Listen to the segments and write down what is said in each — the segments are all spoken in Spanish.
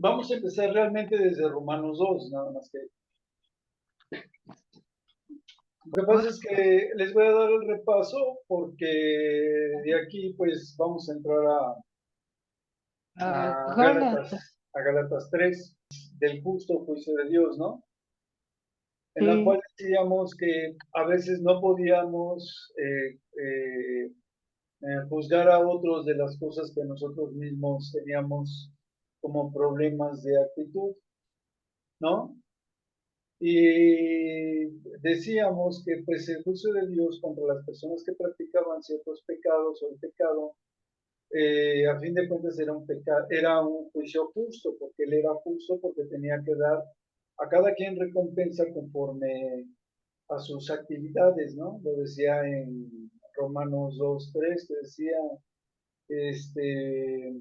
Vamos a empezar realmente desde Romanos 2, nada más que. Lo que pasa es que les voy a dar el repaso porque de aquí pues vamos a entrar a Gálatas, Gálatas 3 del justo juicio de Dios, ¿no? En la sí, cual decíamos que a veces no podíamos juzgar a otros de las cosas que nosotros mismos teníamos como problemas de actitud, ¿no? Y decíamos que pues el juicio de Dios contra las personas que practicaban ciertos pecados o el pecado, a fin de cuentas era un pecado, era un juicio justo, porque él era justo, porque tenía que dar a cada quien recompensa conforme a sus actividades, ¿no? Lo decía en Romanos 2:3, que decía, este,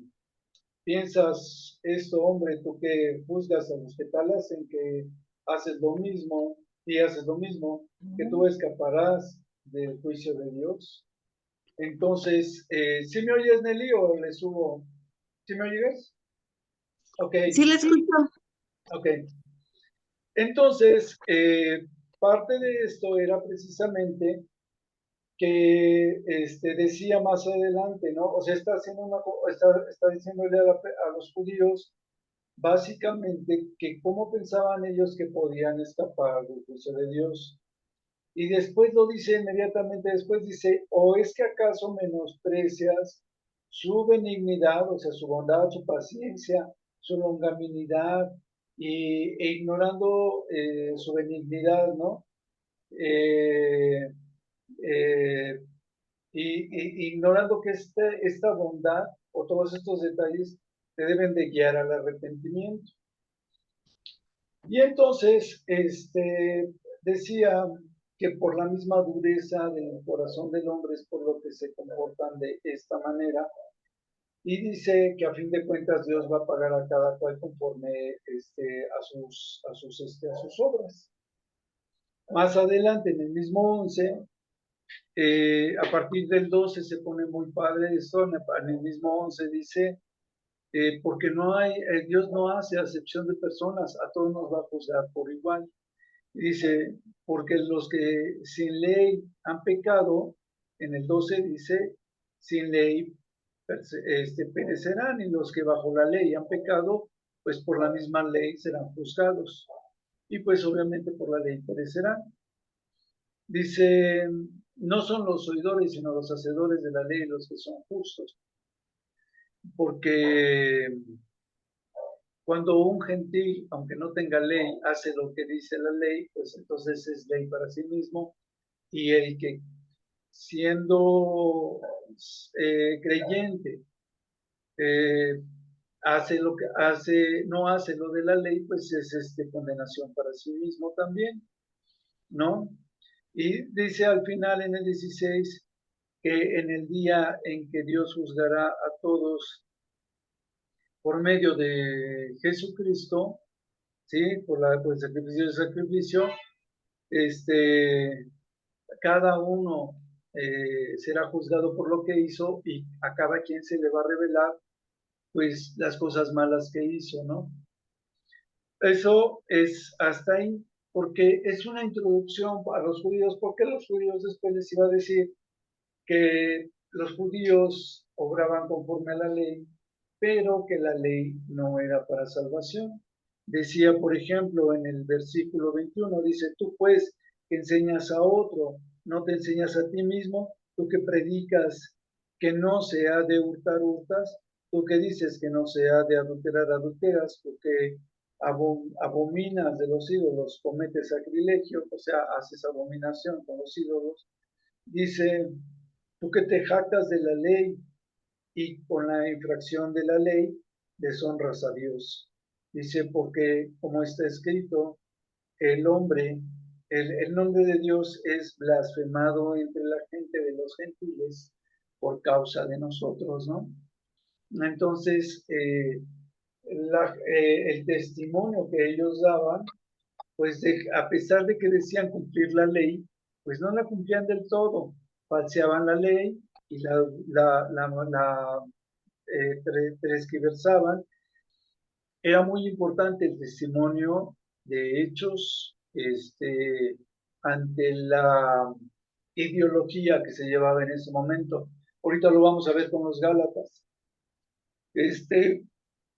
piensas esto, hombre, tú que juzgas a los que tal hacen, que haces lo mismo y haces lo mismo, que tú escaparás del juicio de Dios. Entonces, ¿sí me oyes, Nelly, o le subo? ¿Sí me oyes? Ok, sí le escucho. ok. Entonces, parte de esto era precisamente que decía más adelante, ¿no? O sea, está diciéndole a los judíos básicamente que cómo pensaban ellos que podían escapar del juicio de Dios. Y después lo dice inmediatamente después, dice, ¿o es que acaso menosprecias su benignidad, o sea, su bondad, su paciencia, su longanimidad, e ignorando su benignidad, ¿no? Eh, eh, ignorando que esta bondad o todos estos detalles te deben de guiar al arrepentimiento. Y entonces, decía que por la misma dureza del corazón del hombre es por lo que se comportan de esta manera. Y dice que a fin de cuentas Dios va a pagar a cada cual conforme a sus obras. Más adelante, en el mismo 11, a partir del 12 se pone muy padre esto, en el mismo 11 dice, porque Dios no hace acepción de personas, a todos nos va a juzgar por igual. Dice, porque los que sin ley han pecado, en el 12 dice, sin ley perecerán, y los que bajo la ley han pecado, pues por la misma ley serán juzgados. Y pues obviamente por la ley perecerán. Dice, no son los oidores, sino los hacedores de la ley los que son justos. Porque cuando un gentil, aunque no tenga ley, hace lo que dice la ley, pues entonces es ley para sí mismo. Y el que siendo creyente eh, hace lo que hace, no hace lo de la ley, pues es condenación para sí mismo también, ¿no? Y dice al final en el 16 que en el día en que Dios juzgará a todos por medio de Jesucristo, ¿sí? Por el sacrificio, este, cada uno será juzgado por lo que hizo y a cada quien se le va a revelar pues las cosas malas que hizo, ¿no? Eso es hasta ahí, porque es una introducción a los judíos, porque los judíos después les iba a decir que los judíos obraban conforme a la ley, pero que la ley no era para salvación. Decía, por ejemplo, en el versículo 21, dice, tú pues que enseñas a otro, no te enseñas a ti mismo, tú que predicas que no se ha de hurtar, hurtas, tú que dices que no se ha de adulterar, adulteras, tú que abominas de los ídolos, cometes sacrilegio, o sea, haces abominación con los ídolos. Dice, tú que te jactas de la ley y con la infracción de la ley deshonras a Dios. Dice, porque como está escrito, el hombre, el nombre de Dios es blasfemado entre la gente de los gentiles por causa de nosotros, ¿no? Entonces, el testimonio que ellos daban, pues a pesar de que decían cumplir la ley, pues no la cumplían del todo, falseaban la ley y la transgiversaban era muy importante el testimonio de hechos ante la ideología que se llevaba en ese momento. Ahorita lo vamos a ver con los Gálatas.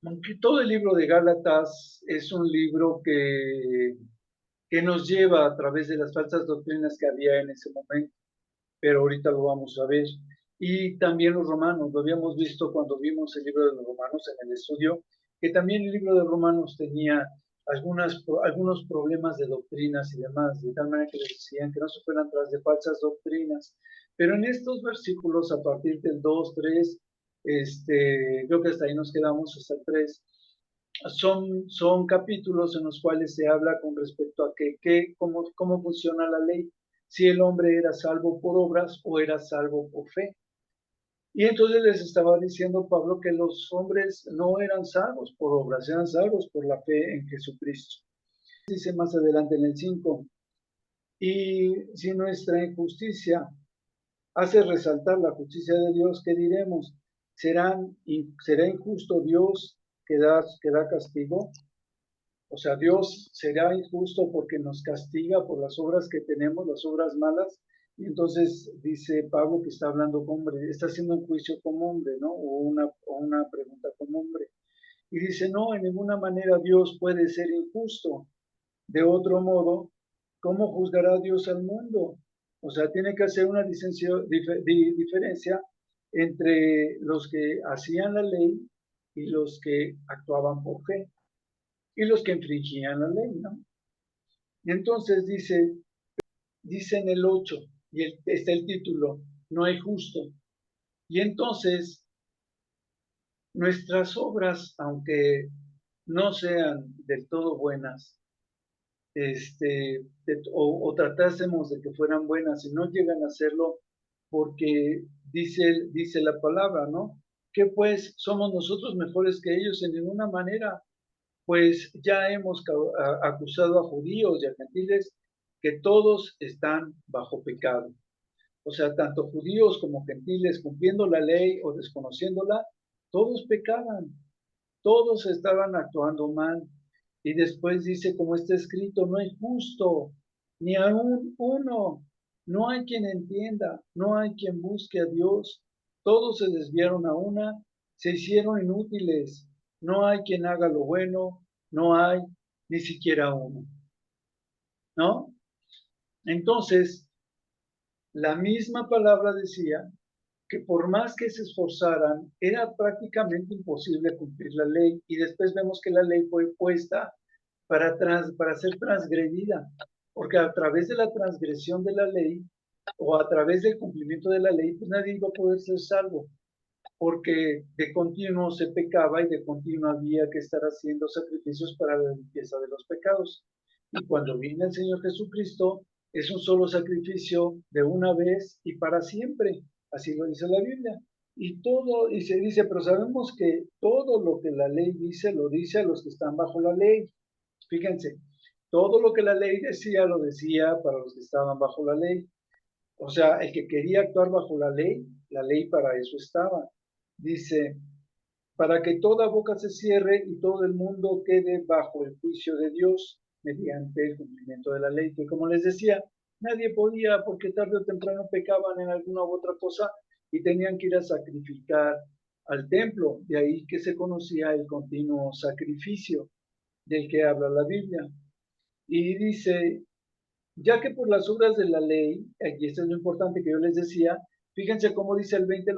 Aunque todo el libro de Gálatas es un libro que nos lleva a través de las falsas doctrinas que había en ese momento, pero ahorita lo vamos a ver. Y también los romanos, lo habíamos visto cuando vimos el libro de los romanos en el estudio, que también el libro de romanos tenía algunos problemas de doctrinas y demás, de tal manera que les decían que no se fueran tras de falsas doctrinas. Pero en estos versículos, a partir del 2, 3, creo que hasta ahí nos quedamos, hasta el 3, son capítulos en los cuales se habla con respecto a cómo funciona la ley, si el hombre era salvo por obras o era salvo por fe. Y entonces les estaba diciendo Pablo que los hombres no eran salvos por obras, eran salvos por la fe en Jesucristo. Dice más adelante en el 5, y si nuestra injusticia hace resaltar la justicia de Dios, ¿qué diremos? ¿Será injusto Dios que da castigo? O sea, Dios será injusto porque nos castiga por las obras que tenemos, las obras malas. Y entonces dice Pablo que está hablando como hombre, está haciendo un juicio como hombre, ¿no? O una pregunta como hombre. Y dice, no, en ninguna manera Dios puede ser injusto. De otro modo, ¿cómo juzgará Dios al mundo? O sea, tiene que hacer una diferencia entre los que hacían la ley y los que actuaban por fe y los que infringían la ley, ¿no? Y entonces dice en el 8, y está el título, no hay justo. Y entonces, nuestras obras, aunque no sean del todo buenas, o tratásemos de que fueran buenas y no llegan a serlo, porque dice la palabra, ¿no? Que pues somos nosotros mejores que ellos en ninguna manera, pues ya hemos acusado a judíos y a gentiles que todos están bajo pecado. O sea, tanto judíos como gentiles, cumpliendo la ley o desconociéndola, todos pecaban, todos estaban actuando mal. Y después dice, como está escrito, no hay justo, ni aún uno, no hay quien entienda, no hay quien busque a Dios, todos se desviaron a una, se hicieron inútiles, no hay quien haga lo bueno, no hay ni siquiera uno, ¿no? Entonces, la misma palabra decía que por más que se esforzaran, era prácticamente imposible cumplir la ley. Y después vemos que la ley fue puesta para ser transgredida, porque a través de la transgresión de la ley o a través del cumplimiento de la ley, pues nadie iba a poder ser salvo, porque de continuo se pecaba y de continuo había que estar haciendo sacrificios para la limpieza de los pecados. Y cuando viene el Señor Jesucristo, es un solo sacrificio de una vez y para siempre. Así lo dice la Biblia. Y se dice, pero sabemos que todo lo que la ley dice, lo dice a los que están bajo la ley. Fíjense, todo lo que la ley decía, lo decía para los que estaban bajo la ley. O sea, el que quería actuar bajo la ley para eso estaba. Dice, para que toda boca se cierre y todo el mundo quede bajo el juicio de Dios mediante el cumplimiento de la ley, que como les decía, nadie podía porque tarde o temprano pecaban en alguna u otra cosa y tenían que ir a sacrificar al templo. De ahí que se conocía el continuo sacrificio del que habla la Biblia. Y dice, ya que por las obras de la ley, y esto es lo importante que yo les decía, fíjense cómo dice el 20,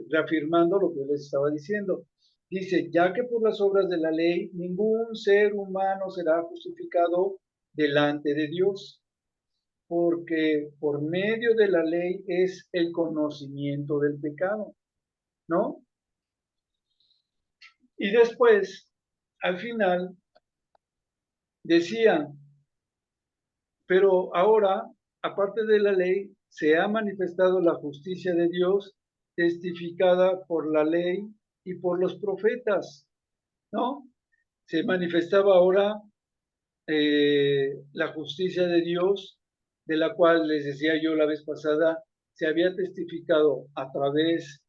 reafirmando lo que yo les estaba diciendo. Dice, ya que por las obras de la ley ningún ser humano será justificado delante de Dios, porque por medio de la ley es el conocimiento del pecado, ¿no? Y después, al final, decía, pero ahora, aparte de la ley, se ha manifestado la justicia de Dios testificada por la ley y por los profetas, ¿no? Se manifestaba ahora la justicia de Dios, de la cual les decía yo la vez pasada, se había testificado a través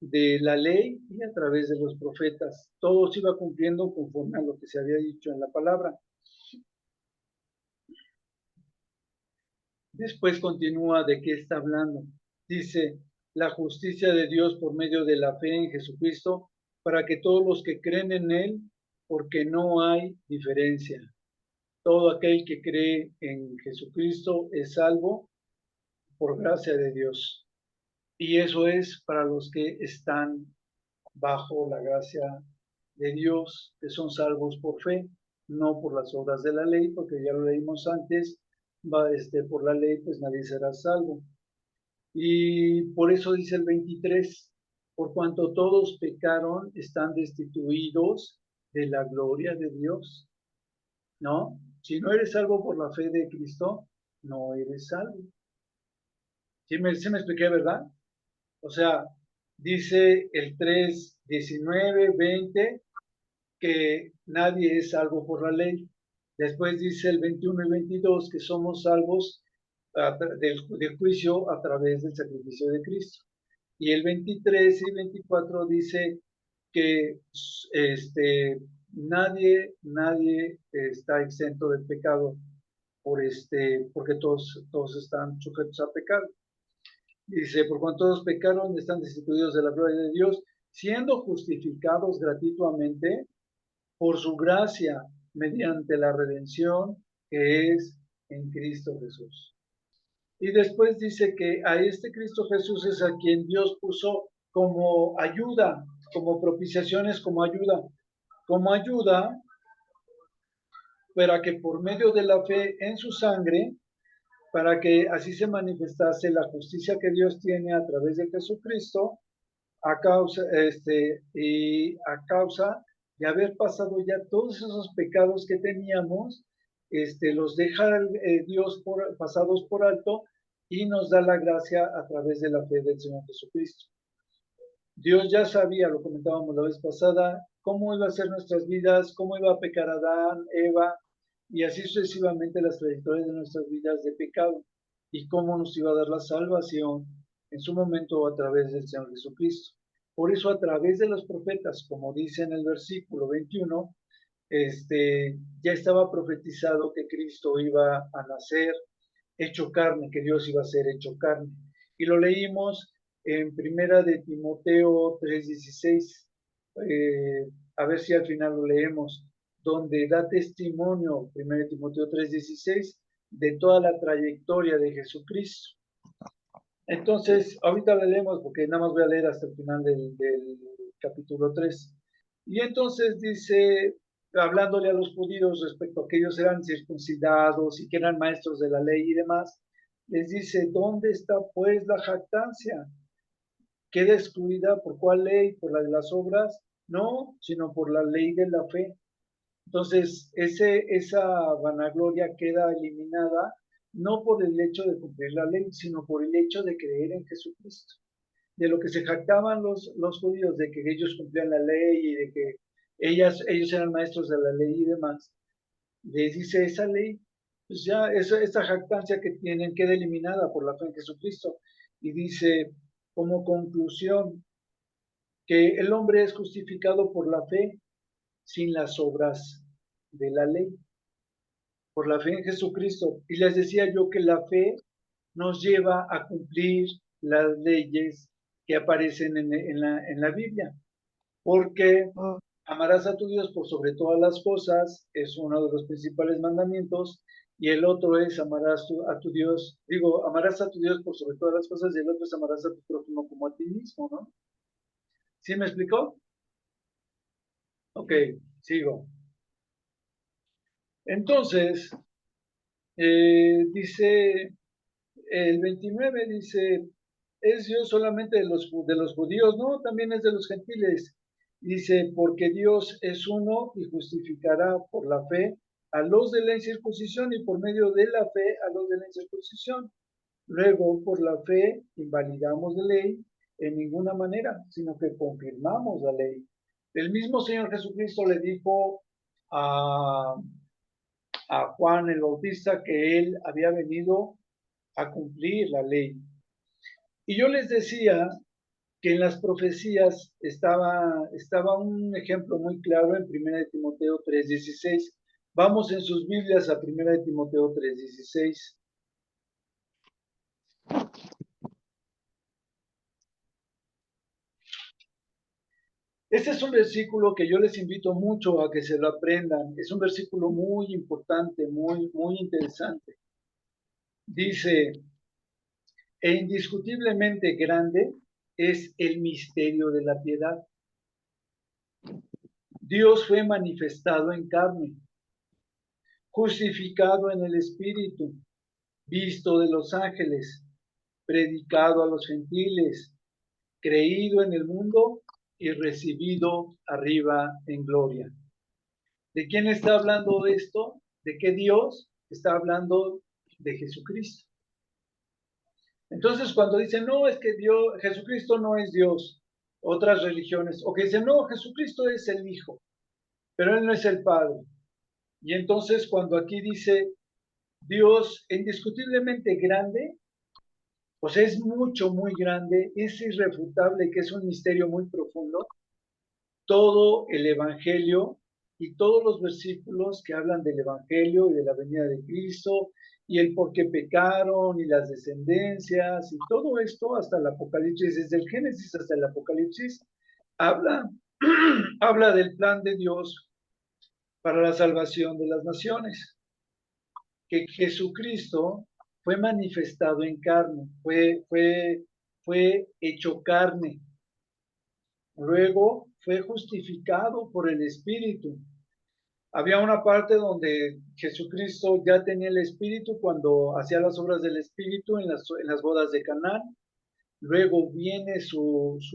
de la ley y a través de los profetas. Todo se iba cumpliendo conforme a lo que se había dicho en la palabra. Después continúa de qué está hablando. Dice, la justicia de Dios por medio de la fe en Jesucristo, para que todos los que creen en Él, porque no hay diferencia. Todo aquel que cree en Jesucristo es salvo por gracia de Dios. Y eso es para los que están bajo la gracia de Dios, que son salvos por fe, no por las obras de la ley, porque ya lo leímos antes, por la ley pues nadie será salvo. Y por eso dice el 23, por cuanto todos pecaron, están destituidos de la gloria de Dios, ¿no? Si no eres salvo por la fe de Cristo, no eres salvo. ¿Sí me expliqué, verdad? O sea, dice el 3, 19, 20, que nadie es salvo por la ley. Después dice el 21 y 22 que somos salvos del juicio a través del sacrificio de Cristo. Y el 23 y 24 dice que nadie está exento del pecado porque todos están sujetos a pecado. Dice, por cuanto todos pecaron, están destituidos de la gloria de Dios, siendo justificados gratuitamente por su gracia mediante la redención que es en Cristo Jesús. Y después dice que a este Cristo Jesús es a quien Dios puso como ayuda, como propiciaciones, como ayuda para que por medio de la fe en su sangre, para que así se manifestase la justicia que Dios tiene a través de Jesucristo, a causa de haber pasado ya todos esos pecados que teníamos, los deja Dios pasados por alto y nos da la gracia a través de la fe del Señor Jesucristo. Dios ya sabía, lo comentábamos la vez pasada, cómo iba a ser nuestras vidas, cómo iba a pecar Adán, Eva, y así sucesivamente las trayectorias de nuestras vidas de pecado, y cómo nos iba a dar la salvación en su momento a través del Señor Jesucristo. Por eso a través de los profetas, como dice en el versículo 21, ya estaba profetizado que Cristo iba a nacer hecho carne, que Dios iba a ser hecho carne. Y lo leímos en Primera de Timoteo 3:16, a ver si al final lo leemos, donde da testimonio, Primera de Timoteo 3:16, de toda la trayectoria de Jesucristo. Entonces, ahorita lo leemos porque nada más voy a leer hasta el final del capítulo 3. Y entonces dice, hablándole a los judíos respecto a que ellos eran circuncidados y que eran maestros de la ley y demás, les dice, ¿dónde está pues la jactancia? ¿Queda excluida por cuál ley? ¿Por la de las obras? No, sino por la ley de la fe. Entonces, esa vanagloria queda eliminada no por el hecho de cumplir la ley, sino por el hecho de creer en Jesucristo. De lo que se jactaban los judíos, de que ellos cumplían la ley y de que ellos eran maestros de la ley y demás, les dice esa ley, pues ya esa jactancia que tienen queda eliminada por la fe en Jesucristo. Y dice como conclusión que el hombre es justificado por la fe sin las obras de la ley, por la fe en Jesucristo. Y les decía yo que la fe nos lleva a cumplir las leyes que aparecen en la Biblia, porque amarás a tu Dios por sobre todas las cosas, es uno de los principales mandamientos, y el otro es a tu Dios, amarás a tu Dios por sobre todas las cosas, y el otro es amarás a tu prójimo como a ti mismo, ¿no? ¿Sí me explicó? Ok, sigo. Entonces, dice el 29, dice, es Dios solamente de los judíos, no, también es de los gentiles. Dice, porque Dios es uno y justificará por la fe a los de la incircuncisión y por medio de la fe a los de la incircuncisión. Luego, por la fe, invalidamos la ley en ninguna manera, sino que confirmamos la ley. El mismo Señor Jesucristo le dijo a, a Juan el Bautista que él había venido a cumplir la ley. Y yo les decía que en las profecías estaba un ejemplo muy claro en 1 Timoteo 3:16. Vamos en sus Biblias a 1 Timoteo 3:16. Este es un versículo que yo les invito mucho a que se lo aprendan. Es un versículo muy importante, muy interesante. Dice, e indiscutiblemente grande es el misterio de la piedad. Dios fue manifestado en carne, justificado en el Espíritu, visto de los ángeles, predicado a los gentiles, creído en el mundo y recibido arriba en gloria. ¿De quién está hablando esto? ¿De qué Dios? Está hablando de Jesucristo. Entonces, cuando dicen, no, es que Dios, Jesucristo no es Dios, otras religiones, o que dicen, no, Jesucristo es el Hijo, pero Él no es el Padre. Y entonces, cuando aquí dice Dios indiscutiblemente grande, pues es mucho, muy grande, es irrefutable, que es un misterio muy profundo. Todo el Evangelio y todos los versículos que hablan del Evangelio y de la venida de Cristo y el por qué pecaron y las descendencias y todo esto hasta el Apocalipsis, desde el Génesis hasta el Apocalipsis, habla, habla del plan de Dios para la salvación de las naciones, que Jesucristo fue manifestado en carne, fue hecho carne, luego fue justificado por el Espíritu. Había una parte donde Jesucristo ya tenía el Espíritu cuando hacía las obras del Espíritu en las bodas de Canaán. Luego viene sus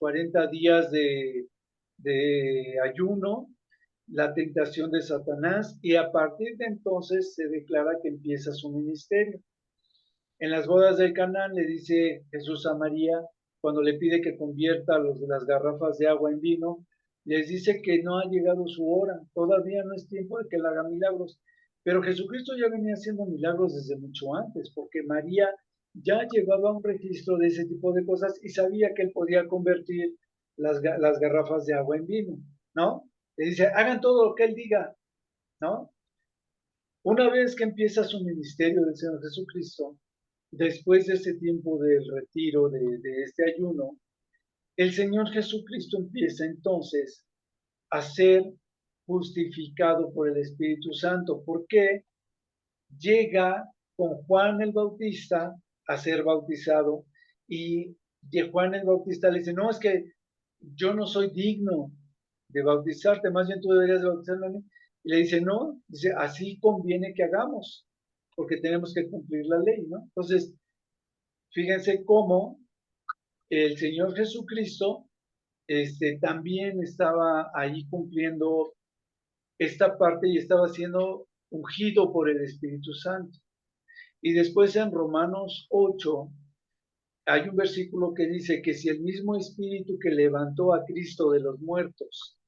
40 días de ayuno, la tentación de Satanás, y a partir de entonces se declara que empieza su ministerio. En las bodas de Canaán le dice Jesús a María, cuando le pide que convierta las garrafas de agua en vino, les dice que no ha llegado su hora, todavía no es tiempo de que él haga milagros. Pero Jesucristo ya venía haciendo milagros desde mucho antes, porque María ya llevaba un registro de ese tipo de cosas y sabía que él podía convertir las garrafas de agua en vino, ¿no? Le dice, hagan todo lo que él diga, ¿no? Una vez que empieza su ministerio del Señor Jesucristo, después de ese tiempo del retiro, de este ayuno, el Señor Jesucristo empieza entonces a ser justificado por el Espíritu Santo. ¿Por qué? Llega con Juan el Bautista a ser bautizado y de Juan el Bautista le dice, no, es que yo no soy digno de bautizarte, más bien tú deberías de bautizarme a mí. Y le dice, no, dice, así conviene que hagamos, porque tenemos que cumplir la ley, ¿no? Entonces, fíjense cómo el Señor Jesucristo también estaba ahí cumpliendo esta parte y estaba siendo ungido por el Espíritu Santo. Y después en Romanos 8 hay un versículo que dice que si el mismo Espíritu que levantó a Cristo de los muertos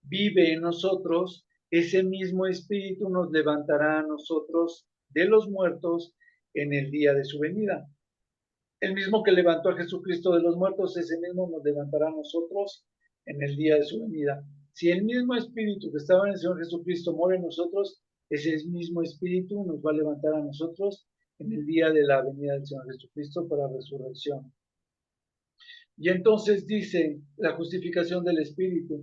vive en nosotros, ese mismo Espíritu nos levantará a nosotros de los muertos en el día de su venida. El mismo que levantó a Jesucristo de los muertos, ese mismo nos levantará a nosotros en el día de su venida. Si el mismo Espíritu que estaba en el Señor Jesucristo mora en nosotros, ese mismo Espíritu nos va a levantar a nosotros en el día de la venida del Señor Jesucristo para resurrección. Y entonces dice la justificación del Espíritu.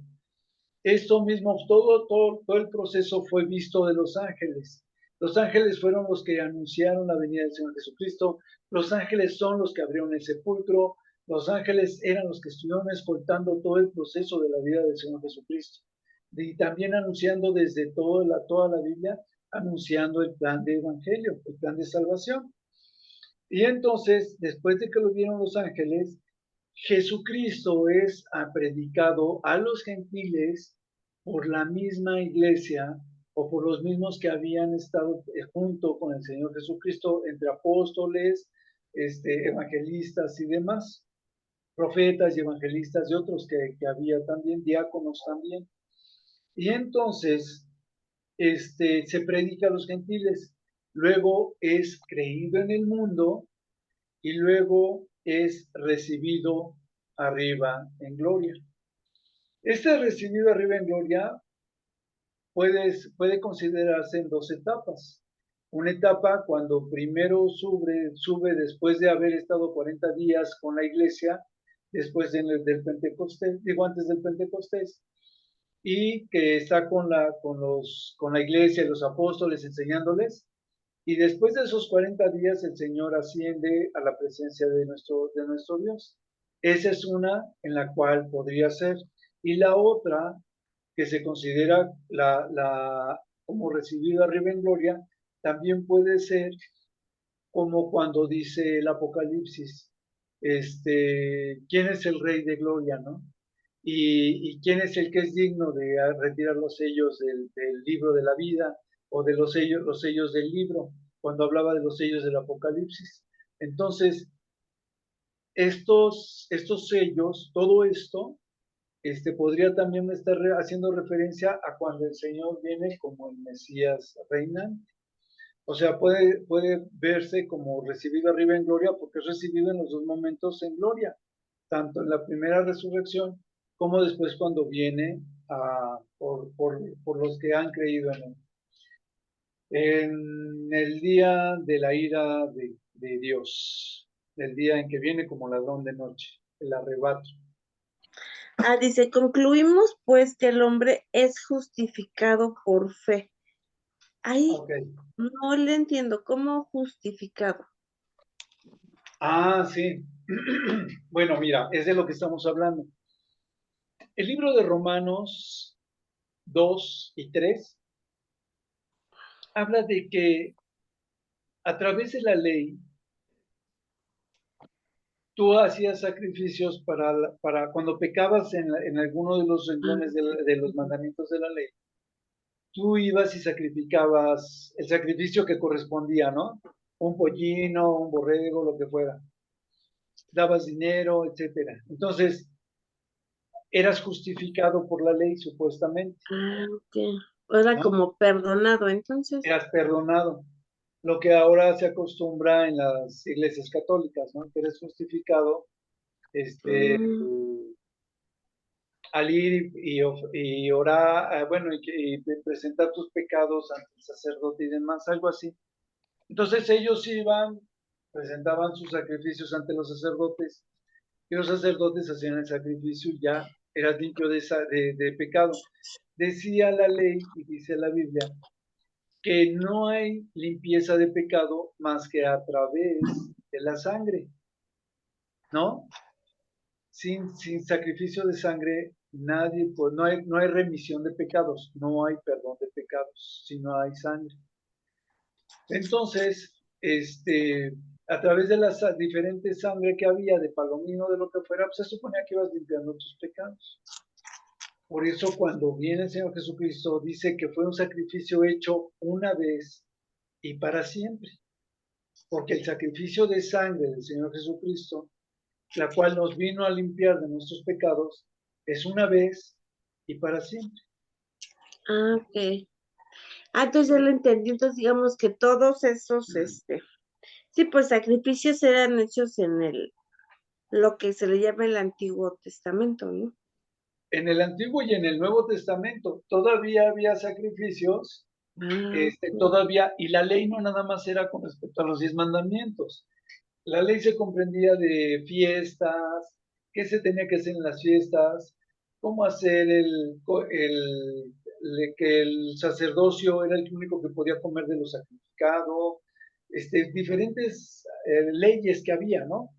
Esto mismo, todo el proceso fue visto de los ángeles. Los ángeles fueron los que anunciaron la venida del Señor Jesucristo. Los ángeles son los que abrieron el sepulcro. Los ángeles eran los que estuvieron escoltando todo el proceso de la vida del Señor Jesucristo. Y también anunciando desde toda la Biblia, anunciando el plan de evangelio, el plan de salvación. Y entonces, después de que lo vieron los ángeles, Jesucristo es predicado a los gentiles por la misma iglesia o por los mismos que habían estado junto con el Señor Jesucristo, entre apóstoles, evangelistas y demás, profetas y evangelistas y otros que había también, diáconos también. Y entonces se predica a los gentiles, luego es creído en el mundo y luego es recibido arriba en gloria. Este recibido arriba en gloria puede considerarse en dos etapas. Una etapa cuando primero sube después de haber estado 40 días con la iglesia, después del Pentecostés, digo antes del Pentecostés, y que está con la iglesia y los apóstoles enseñándoles, y después de esos 40 días el Señor asciende a la presencia de nuestro Dios. Esa es una en la cual podría ser. Y la otra, que se considera como recibido arriba en gloria, también puede ser como cuando dice el Apocalipsis, ¿quién es el Rey de Gloria, no? Y quién es el que es digno de retirar los sellos del libro de la vida o de los sellos del libro, cuando hablaba de los sellos del Apocalipsis. Entonces, estos sellos, todo esto, podría también estar haciendo referencia a cuando el Señor viene como el Mesías reinante. O sea, puede verse como recibido arriba en gloria porque es recibido en los dos momentos en gloria, tanto en la primera resurrección como después cuando viene por los que han creído en él. En el día de la ira de Dios, el día en que viene como ladrón de noche, el arrebato. Dice, concluimos pues que el hombre es justificado por fe. Ahí Okay. no le entiendo, ¿cómo justificado? Sí. Bueno, mira, es de lo que estamos hablando. El libro de Romanos 2 y 3 habla de que a través de la ley tú hacías sacrificios para cuando pecabas en alguno de los renglones de los mandamientos de la ley. Tú ibas y sacrificabas el sacrificio que correspondía, ¿no? Un pollino, un borrego, lo que fuera. Dabas dinero, etcétera. Entonces, eras justificado por la ley, supuestamente. Ok. Era ¿no? como perdonado, entonces. Eras perdonado. Lo que ahora se acostumbra en las iglesias católicas, ¿no? Que eres justificado Mm, al ir y orar, bueno, y presentar tus pecados ante el sacerdote y demás, algo así. Entonces ellos iban, presentaban sus sacrificios ante los sacerdotes, y los sacerdotes hacían el sacrificio y ya eras limpio de pecado. Decía la ley y dice la Biblia que no hay limpieza de pecado más que a través de la sangre, ¿no? Sin sacrificio de sangre, nadie, pues no hay remisión de pecados, no hay perdón de pecados, si no hay sangre. Entonces, a través de la diferente sangre que había, de palomino, de lo que fuera, pues se suponía que ibas limpiando tus pecados. Por eso cuando viene el Señor Jesucristo, dice que fue un sacrificio hecho una vez y para siempre. Porque el sacrificio de sangre del Señor Jesucristo, la cual nos vino a limpiar de nuestros pecados, es una vez y para siempre. ok. Entonces yo lo entendí. Entonces digamos que todos esos, sí, pues sacrificios eran hechos en lo que se le llama el Antiguo Testamento, ¿no? En el Antiguo y en el Nuevo Testamento todavía había sacrificios, Ok. todavía, y la ley no nada más era con respecto a los 10 mandamientos. La ley se comprendía de fiestas, qué se tenía que hacer en las fiestas, cómo hacer que el sacerdocio era el único que podía comer de lo sacrificado, diferentes leyes que había, ¿no?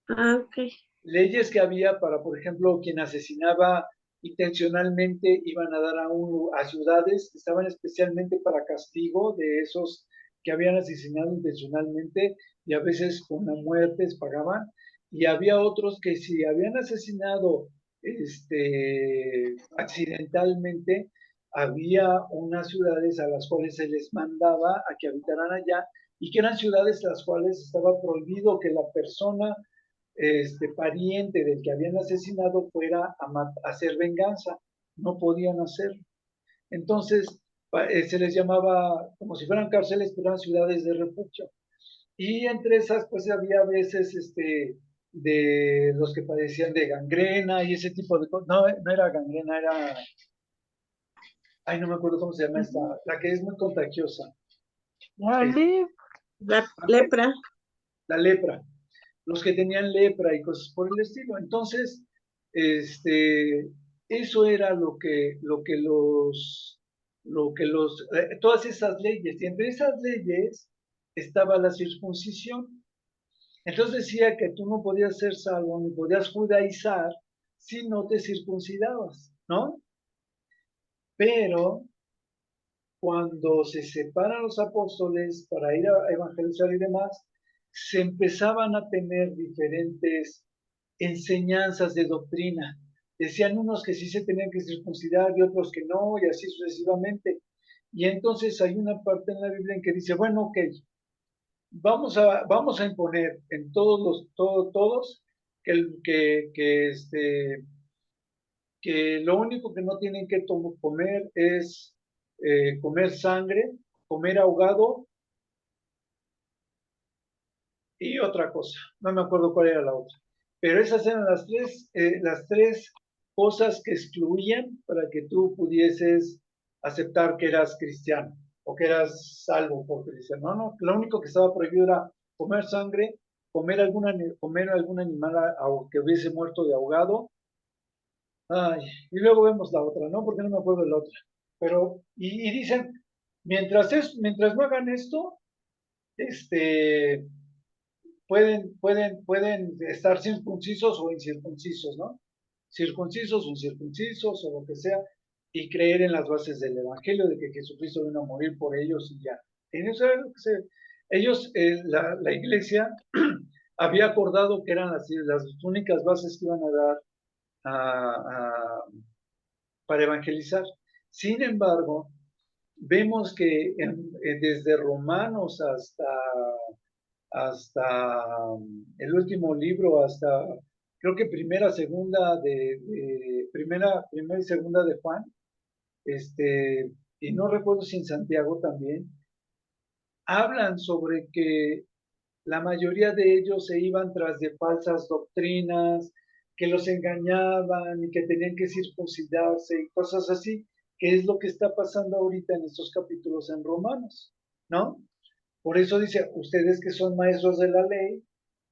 Ok. Leyes que había para, por ejemplo, quien asesinaba intencionalmente iban a dar a ciudades que estaban especialmente para castigo de esos que habían asesinado intencionalmente y a veces con la muerte pagaban. Y había otros que si habían asesinado accidentalmente, había unas ciudades a las cuales se les mandaba a que habitaran allá y que eran ciudades a las cuales estaba prohibido que la persona pariente del que habían asesinado fuera a hacer venganza. No podían hacerlo. Entonces, se les llamaba como si fueran cárceles, pero eran ciudades de refugio. Y entre esas, pues había a veces de los que padecían de gangrena y ese tipo de cosas. No, no era gangrena, era, ay, no me acuerdo cómo se llama esta, la que es muy contagiosa. Es- La lepra. la lepra, los que tenían lepra y cosas por el estilo. Entonces, eso era todas esas leyes, y entre esas leyes estaba la circuncisión. Entonces decía que tú no podías ser salvo ni podías judaizar si no te circuncidabas, ¿no? Pero cuando se separan los apóstoles para ir a evangelizar y demás, se empezaban a tener diferentes enseñanzas de doctrina. Decían unos que sí se tenían que circuncidar y otros que no, y así sucesivamente. Y entonces hay una parte en la Biblia en que dice, bueno, ok, vamos a imponer en todos que lo único que no tienen que comer es comer sangre, comer ahogado y otra cosa. No me acuerdo cuál era la otra. Pero esas eran las tres cosas que excluían para que tú pudieses aceptar que eras cristiano o que eras salvo por cristiano. No, no, lo único que estaba prohibido era comer sangre, comer algún animal que hubiese muerto de ahogado. Ay, y luego vemos la otra, ¿no? Porque no me acuerdo de la otra. Pero, y dicen, mientras no hagan esto, este, pueden estar circuncisos o incircuncisos, ¿no? Circuncisos o incircuncisos o lo que sea, y creer en las bases del Evangelio, de que Jesucristo vino a morir por ellos y ya. En eso era lo que ellos, la iglesia, había acordado que eran las únicas bases que iban a dar para evangelizar. Sin embargo, vemos que desde Romanos hasta el último libro, hasta creo que primera y segunda de Juan, y no recuerdo si en Santiago también, hablan sobre que la mayoría de ellos se iban tras de falsas doctrinas, que los engañaban y que tenían que circuncidarse y cosas así, que es lo que está pasando ahorita en estos capítulos en Romanos, ¿no? Por eso dice, ustedes que son maestros de la ley,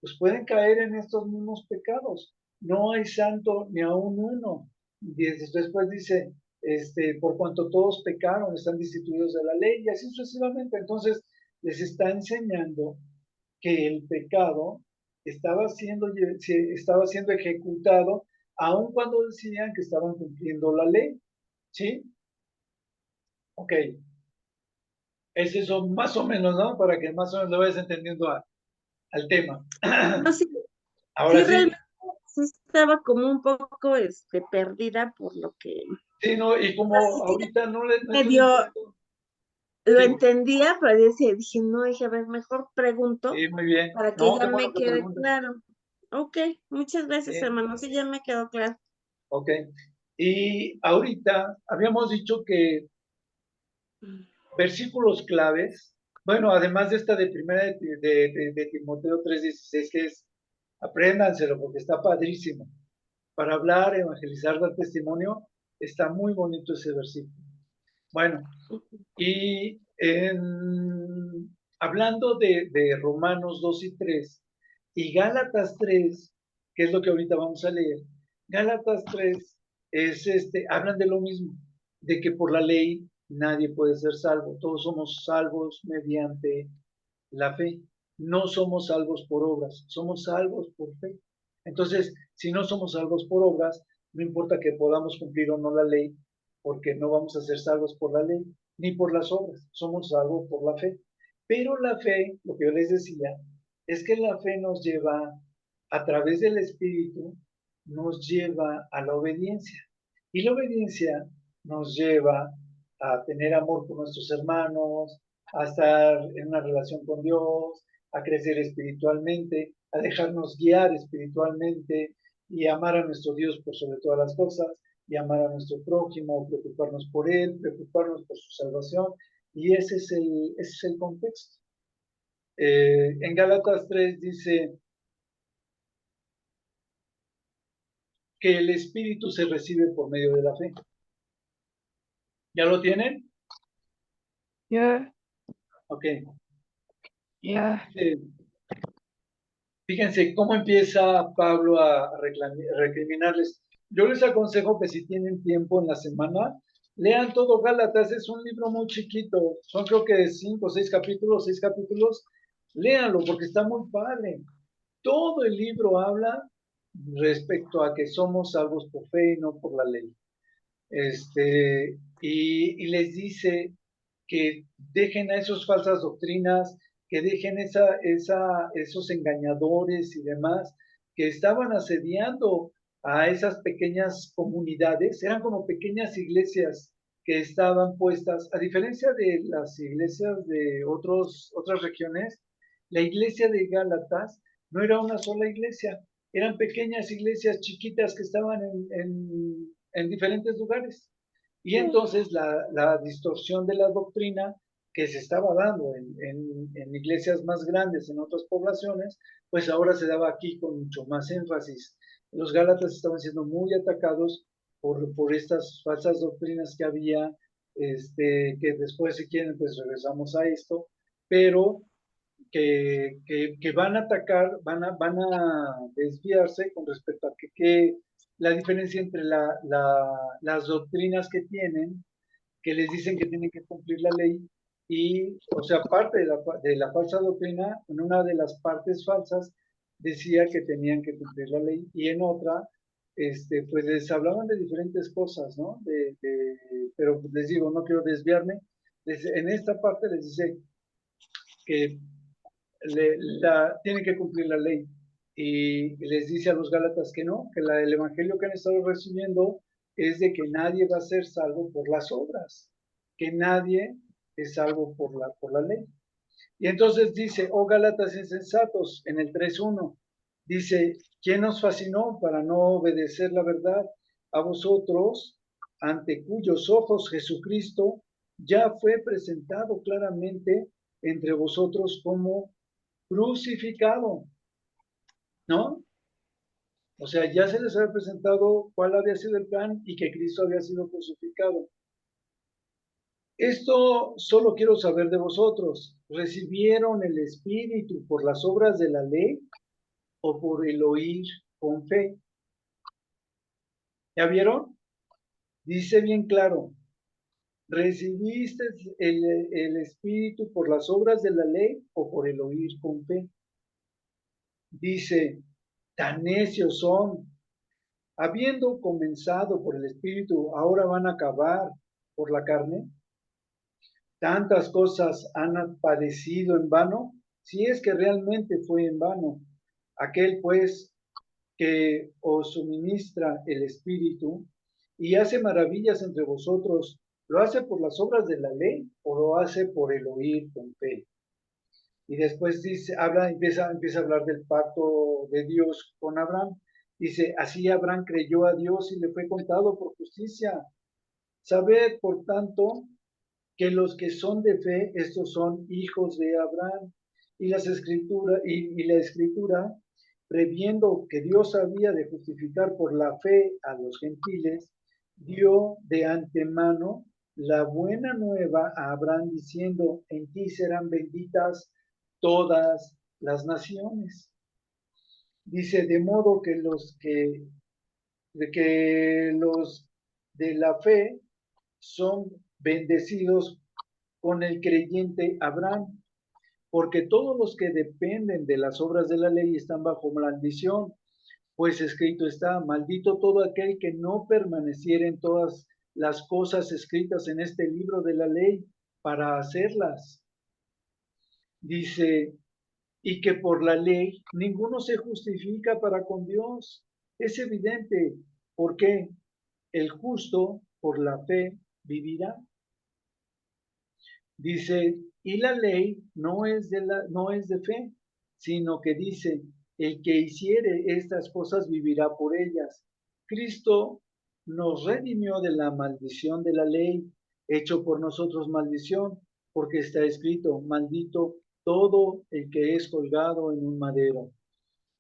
pues pueden caer en estos mismos pecados. No hay santo ni aún uno. Y después dice, por cuanto todos pecaron, están destituidos de la ley y así sucesivamente. Entonces, les está enseñando que el pecado estaba siendo ejecutado aun cuando decían que estaban cumpliendo la ley. ¿Sí? Ok. Es eso más o menos, ¿no? Para que más o menos lo vayas entendiendo al tema. No, sí, Ahora sí, sí, realmente sí estaba como un poco perdida por lo que sí, no, y como ahorita no estoy medio entendiendo. lo Sí, entendía, pero dije, no, dije, a ver, mejor pregunto sí, muy bien. para que No, ya qué bueno me que quede preguntes. claro. Ok, muchas gracias, Bien, hermano, sí, ya me quedó claro. ok. Y ahorita habíamos dicho que versículos claves, bueno, además de esta de primera de Timoteo 3:16, que es, apréndanselo porque está padrísimo. Para hablar, evangelizar, dar testimonio, está muy bonito ese versículo. Bueno, y hablando de Romanos 2 y 3 y Gálatas 3, que es lo que ahorita vamos a leer, Gálatas 3 hablan de lo mismo, de que por la ley nadie puede ser salvo, todos somos salvos mediante la fe. No somos salvos por obras, somos salvos por fe. Entonces, si no somos salvos por obras, no importa que podamos cumplir o no la ley, porque no vamos a ser salvos por la ley ni por las obras, somos salvos por la fe. Pero la fe, lo que yo les decía, es que la fe nos lleva, a través del Espíritu, nos lleva a la obediencia. Y la obediencia nos lleva a tener amor por nuestros hermanos, a estar en una relación con Dios, a crecer espiritualmente, a dejarnos guiar espiritualmente y amar a nuestro Dios por sobre todas las cosas, y amar a nuestro prójimo, preocuparnos por él, preocuparnos por su salvación, y ese es el contexto. En Gálatas 3 dice, que el Espíritu se recibe por medio de la fe. ¿Ya lo tienen? Ya, Ok. ya. Fíjense cómo empieza Pablo a recriminarles. Yo les aconsejo que si tienen tiempo en la semana, lean todo Gálatas. Es un libro muy chiquito. Son creo que 5 o 6 capítulos, 6 capítulos. Léanlo porque está muy padre. Todo el libro habla respecto a que somos salvos por fe y no por la ley. Y les dice que dejen a esas falsas doctrinas, que dejen esos engañadores y demás que estaban asediando a esas pequeñas comunidades. Eran como pequeñas iglesias que estaban puestas, a diferencia de las iglesias de otras regiones, la iglesia de Gálatas no era una sola iglesia, eran pequeñas iglesias chiquitas que estaban en diferentes lugares. Y entonces la distorsión de la doctrina que se estaba dando en iglesias más grandes, en otras poblaciones, pues ahora se daba aquí con mucho más énfasis. Los gálatas estaban siendo muy atacados por estas falsas doctrinas que había, que después si quieren pues regresamos a esto, pero que van a atacar, van a desviarse con respecto a que la diferencia entre las doctrinas que tienen, que les dicen que tienen que cumplir la ley, y, o sea, parte de la falsa doctrina, en una de las partes falsas, decía que tenían que cumplir la ley, y en otra, pues les hablaban de diferentes cosas, ¿no? Pero les digo, no quiero desviarme. En esta parte les dice que tienen que cumplir la ley. Y les dice a los gálatas que no, que el evangelio que han estado recibiendo es de que nadie va a ser salvo por las obras, que nadie es salvo por la ley. Y entonces dice, oh Gálatas insensatos, en el 3:1, dice, ¿quién os fascinó para no obedecer la verdad? A vosotros, ante cuyos ojos Jesucristo ya fue presentado claramente entre vosotros como crucificado, ¿no? O sea, ya se les había presentado cuál había sido el plan y que Cristo había sido crucificado. Esto solo quiero saber de vosotros. ¿Recibieron el Espíritu por las obras de la ley o por el oír con fe? ¿Ya vieron? Dice bien claro, ¿recibiste el Espíritu por las obras de la ley o por el oír con fe? Dice, tan necios son. Habiendo comenzado por el Espíritu, ahora van a acabar por la carne. Tantas cosas han padecido en vano, si es que realmente fue en vano. Aquel pues que os suministra el Espíritu y hace maravillas entre vosotros, ¿lo hace por las obras de la ley o lo hace por el oír con fe? Y después dice, empieza a hablar del pacto de Dios con Abraham. Dice, así Abraham creyó a Dios y le fue contado por justicia. Sabed, por tanto, que los que son de fe, estos son hijos de Abraham. Y la escritura, previendo que Dios había de justificar por la fe a los gentiles, dio de antemano la buena nueva a Abraham diciendo, en ti serán benditas todas las naciones. Dice, de modo que los de la fe son bendecidos con el creyente Abraham, porque todos los que dependen de las obras de la ley están bajo maldición, pues escrito está, maldito todo aquel que no permaneciera en todas las cosas escritas en este libro de la ley para hacerlas. Dice, y que por la ley ninguno se justifica para con Dios. Es evidente, porque el justo por la fe vivirá. Dice, y la ley no es de fe, sino que dice, el que hiciere estas cosas vivirá por ellas. Cristo nos redimió de la maldición de la ley, hecho por nosotros maldición, porque está escrito, maldito todo el que es colgado en un madero.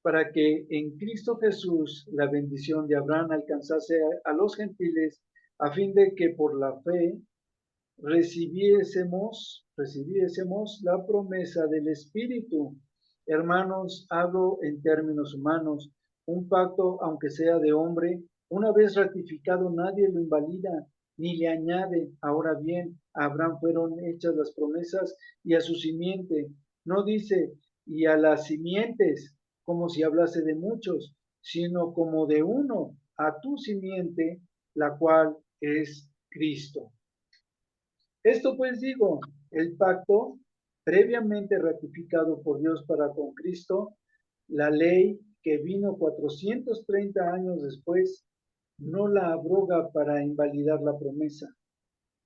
para que en Cristo Jesús la bendición de Abraham alcanzase a los gentiles, a fin de que por la fe recibiésemos la promesa del Espíritu. Hermanos, hablo en términos humanos. Un pacto, aunque sea de hombre, una vez ratificado, nadie lo invalida ni le añade. Ahora bien, a Abraham fueron hechas las promesas y a su simiente. No dice, y a las simientes, como si hablase de muchos, sino como de uno, a tu simiente, la cual es Cristo. Esto pues digo, el pacto previamente ratificado por Dios para con Cristo, la ley que vino 430 años después, no la abroga para invalidar la promesa,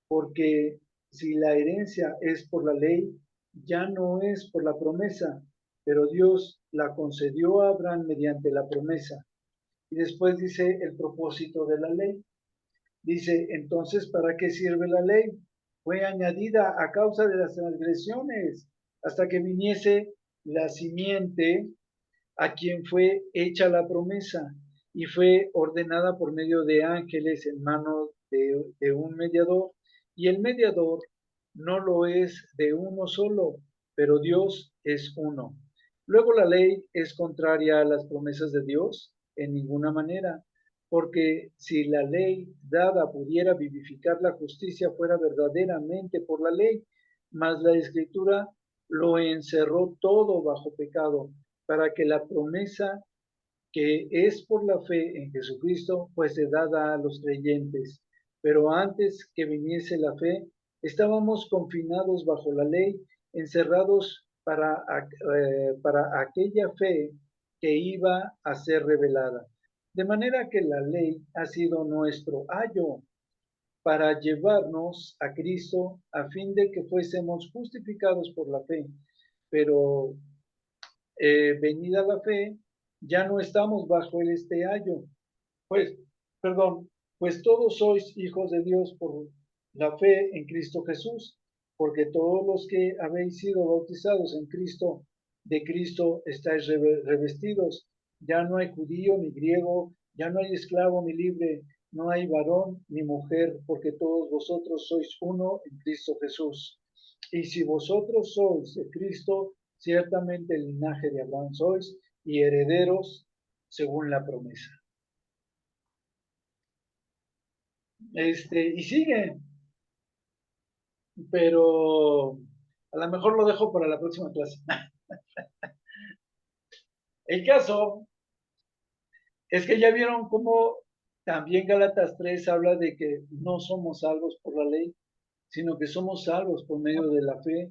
porque si la herencia es por la ley, ya no es por la promesa, pero Dios la concedió a Abraham mediante la promesa. Y después dice el propósito de la ley. Dice, entonces, ¿para qué sirve la ley? Fue añadida a causa de las transgresiones, hasta que viniese la simiente a quien fue hecha la promesa, y fue ordenada por medio de ángeles en manos de un mediador, y el mediador no lo es de uno solo, pero Dios es uno. Luego la ley es contraria a las promesas de Dios en ninguna manera, porque si la ley dada pudiera vivificar la justicia, fuera verdaderamente por la ley, mas la Escritura lo encerró todo bajo pecado, para que la promesa que es por la fe en Jesucristo fuese dada a los creyentes. Pero antes que viniese la fe, estábamos confinados bajo la ley, encerrados para aquella fe que iba a ser revelada. De manera que la ley ha sido nuestro ayo para llevarnos a Cristo a fin de que fuésemos justificados por la fe. Pero venida la fe, ya no estamos bajo el ayo. Pues, perdón, pues todos sois hijos de Dios por la fe en Cristo Jesús, porque todos los que habéis sido bautizados en Cristo, de Cristo estáis revestidos. Ya no hay judío ni griego, ya no hay esclavo ni libre, no hay varón ni mujer, porque todos vosotros sois uno en Cristo Jesús. Y si vosotros sois de Cristo, ciertamente el linaje de Abraham sois y herederos según la promesa. Y sigue, pero a lo mejor lo dejo para la próxima clase. El caso es que ya vieron cómo también Gálatas 3 habla de que no somos salvos por la ley, sino que somos salvos por medio de la fe,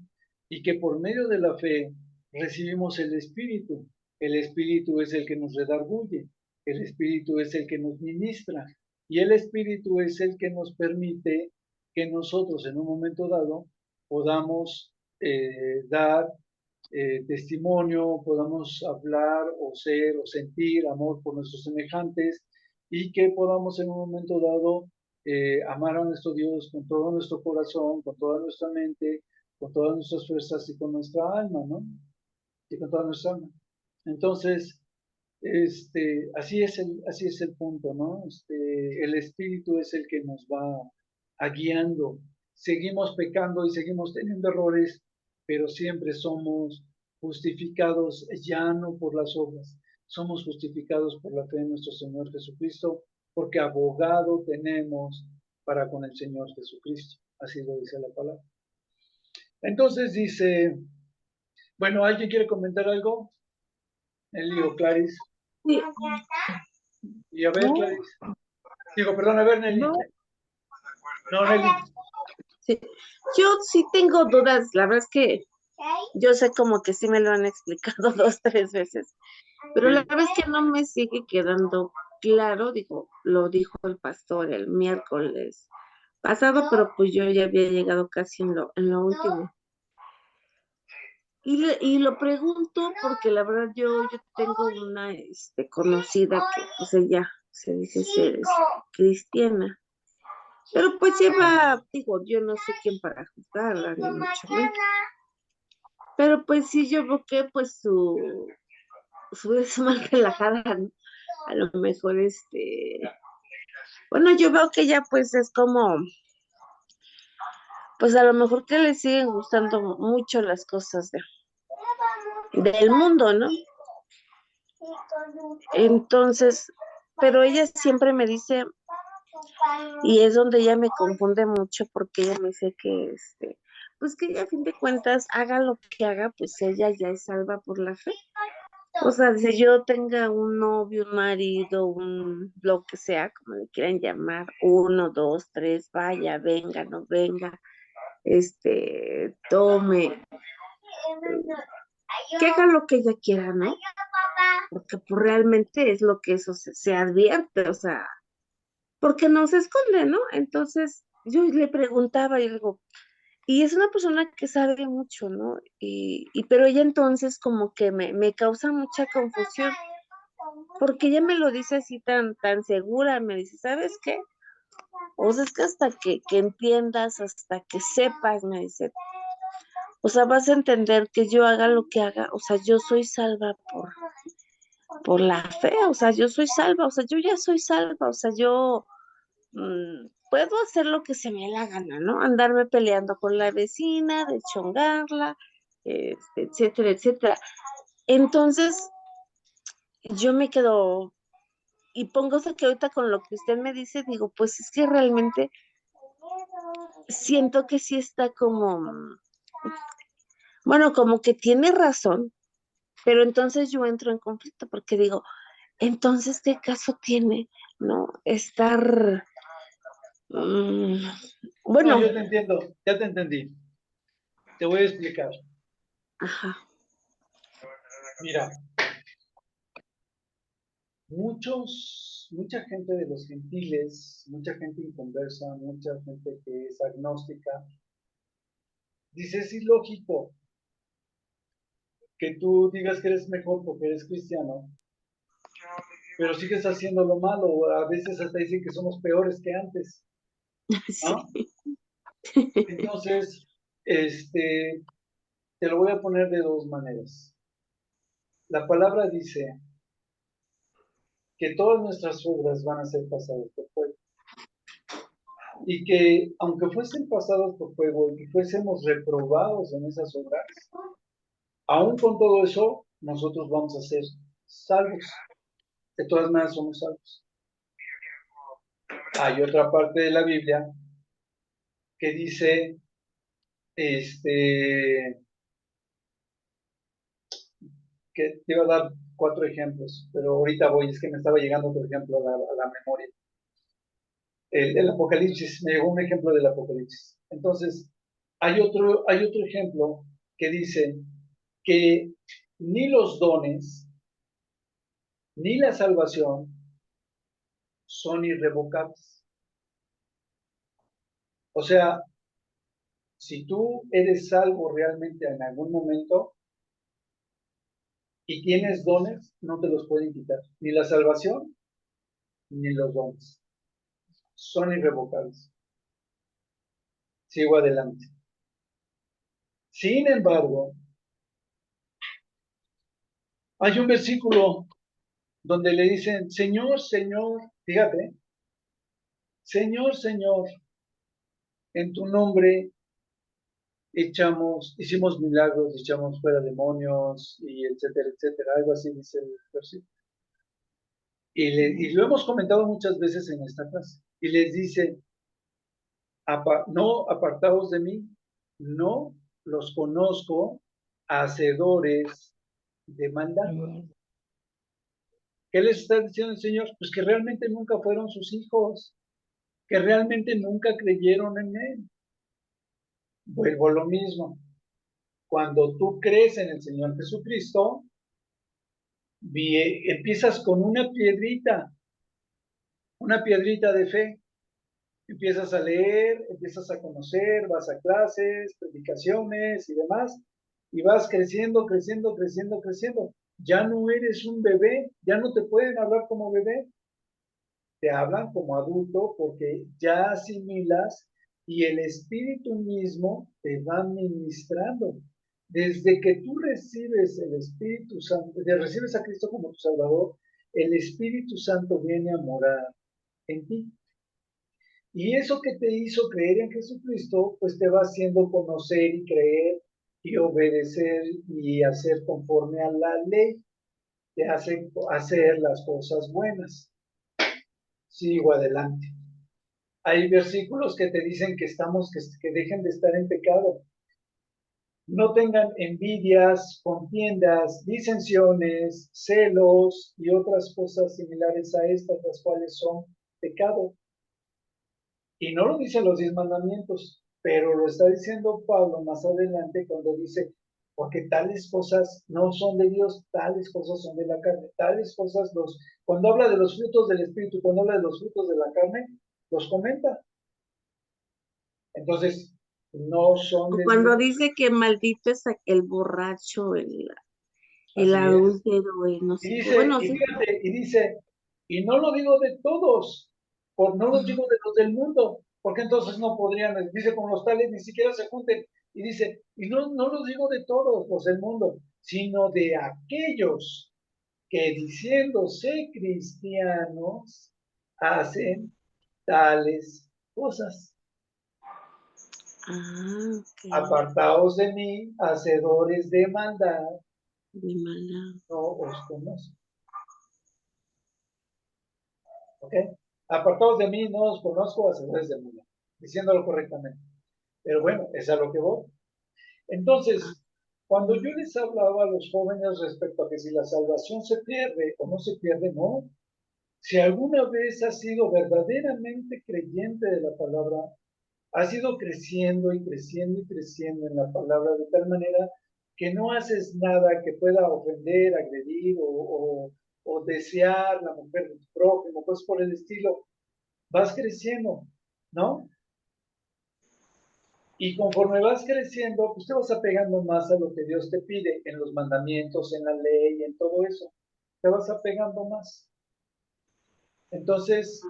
y que por medio de la fe recibimos el Espíritu. El Espíritu es el que nos redarguye, el Espíritu es el que nos ministra, y el Espíritu es el que nos permite que nosotros en un momento dado podamos dar testimonio, podamos hablar o ser o sentir amor por nuestros semejantes, y que podamos en un momento dado amar a nuestro Dios con todo nuestro corazón, con toda nuestra mente, con todas nuestras fuerzas y con nuestra alma, ¿no? Y con toda nuestra alma. Entonces, así es el punto, ¿no? El Espíritu es el que nos va guiando. Seguimos pecando y seguimos teniendo errores, pero siempre somos justificados ya no por las obras, somos justificados por la fe en nuestro Señor Jesucristo, porque abogado tenemos para con el Señor Jesucristo. Así lo dice la palabra. Entonces dice, bueno, ¿alguien quiere comentar algo? Eli o Clarice. Sí, Y a ver, No. Clarice. Digo, perdón, a ver, Nelly. No. No, Nelly. sí. Yo sí tengo dudas, la verdad es que yo sé como que sí me lo han explicado 2, 3 veces, pero la verdad es que no me sigue quedando claro, digo, lo dijo el pastor el miércoles pasado, pero pues yo ya había llegado casi en lo último. Y lo pregunto porque la verdad yo tengo una conocida que pues ella se dice ser cristiana, pero pues lleva, digo, yo no sé quién para juzgarla, ni mucho menos. Pero pues sí, yo busqué pues su vez más relajada, ¿no? A lo mejor, bueno, yo veo que ella pues es como, pues a lo mejor que le siguen gustando mucho las cosas del mundo, ¿no? Entonces, pero ella siempre me dice, y es donde ella me confunde mucho porque ella me dice que, pues que ella a fin de cuentas, haga lo que haga, pues ella ya es salva por la fe. O sea, si yo tenga un novio, un marido, lo que sea, como le quieran llamar, uno, dos, tres, vaya, venga, no venga, tome, que haga lo que ella quiera, ¿no? Porque pues realmente es lo que eso se advierte, o sea, porque no se esconde, ¿no? Entonces yo le preguntaba y le digo, y es una persona que sabe mucho, ¿no? Pero ella entonces como que me causa mucha confusión, porque ella me lo dice así tan segura, me dice, ¿sabes qué? O sea, es que hasta que entiendas, hasta que sepas, me dice, o sea, vas a entender que yo haga lo que haga, o sea, yo soy salva por la fe, o sea, yo soy salva, o sea, yo ya soy salva, o sea, yo puedo hacer lo que se me dé la gana, ¿no? Andarme peleando con la vecina, de chongarla, etcétera, etcétera. Entonces, yo me quedo, y pongo que ahorita con lo que usted me dice, digo, pues es que realmente siento que sí está como, bueno, como que tiene razón, pero entonces yo entro en conflicto porque digo, entonces, ¿qué caso tiene, no? Estar, mm, No, bueno, yo te entiendo, ya te entendí. Te voy a explicar. ajá, Mira, mucha gente de los gentiles, mucha gente inconversa, mucha gente que es agnóstica, dice, es ilógico que tú digas que eres mejor porque eres cristiano, pero sigues haciendo lo malo, o a veces hasta dicen que somos peores que antes, ¿no? sí. Entonces, te lo voy a poner de dos maneras. La palabra dice que todas nuestras obras van a ser pasadas por fuego. Y que aunque fuesen pasados por fuego y que fuésemos reprobados en esas obras, aún con todo eso, nosotros vamos a ser salvos. De todas maneras somos salvos. Hay otra parte de la Biblia que dice, que te iba a dar 4 ejemplos, pero ahorita voy, es que me estaba llegando, por ejemplo, a la memoria. El Apocalipsis, me llegó un ejemplo del Apocalipsis. Entonces, hay otro ejemplo que dice que ni los dones, ni la salvación son irrevocables. O sea, si tú eres salvo realmente en algún momento y tienes dones, no te los pueden quitar. Ni la salvación, ni los dones. Son irrevocables. Sigo adelante. Sin embargo, hay un versículo donde le dicen, Señor, Señor, fíjate, Señor, Señor, en tu nombre hicimos milagros, echamos fuera demonios, y etcétera, etcétera, algo así dice el versículo. Y lo hemos comentado muchas veces en esta clase. Y les dice, no apartaos de mí, no los conozco, hacedores de maldad. ¿Qué les está diciendo el Señor? Pues que realmente nunca fueron sus hijos, que realmente nunca creyeron en Él. Vuelvo a lo mismo. Cuando tú crees en el Señor Jesucristo, empiezas con una piedrita de fe. Empiezas a leer, empiezas a conocer, vas a clases, predicaciones y demás, y vas creciendo, creciendo, creciendo, creciendo. Ya no eres un bebé, ya no te pueden hablar como bebé, te hablan como adulto porque ya asimilas y el espíritu mismo te va ministrando. Desde que tú recibes el Espíritu Santo, recibes a Cristo como tu Salvador, el Espíritu Santo viene a morar en ti. Y eso que te hizo creer en Jesucristo, pues te va haciendo conocer y creer y obedecer y hacer conforme a la ley, te hace hacer las cosas buenas. Sigo adelante. Hay versículos que te dicen que que dejen de estar en pecado. No tengan envidias, contiendas, disensiones, celos y otras cosas similares a estas, las cuales son pecado. Y no lo dicen los 10 mandamientos, pero lo está diciendo Pablo más adelante cuando dice, porque tales cosas no son de Dios, tales cosas son de la carne, tales cosas cuando habla de los frutos del Espíritu, cuando habla de los frutos de la carne, los comenta. Entonces, no son O de cuando Dios. dice que maldito es el borracho, el Así es. adúltero, no sé qué. Bueno, sí. Fíjate, y dice, y no lo digo de todos, no lo digo de los del mundo, porque entonces no podrían, dice, con los tales ni siquiera se junten, y dice, y no los digo de todos los del mundo, sino de aquellos que diciéndose cristianos hacen tales cosas. Ok. Apartaos de mí, hacedores de maldad, De mala. no os conozco. ¿Ok? Apartados de mí, no os conozco, hacedores de maldad, diciéndolo correctamente. Pero bueno, es a lo que voy. Entonces, cuando yo les hablaba a los jóvenes respecto a que si la salvación se pierde o no se pierde, no. Si alguna vez has sido verdaderamente creyente de la palabra, has ido creciendo y creciendo y creciendo en la palabra de tal manera que no haces nada que pueda ofender, agredir o desear la mujer de tu prójimo, pues por el estilo, vas creciendo, ¿no? Y conforme vas creciendo, pues te vas apegando más a lo que Dios te pide en los mandamientos, en la ley, en todo eso. Te vas apegando más. Entonces,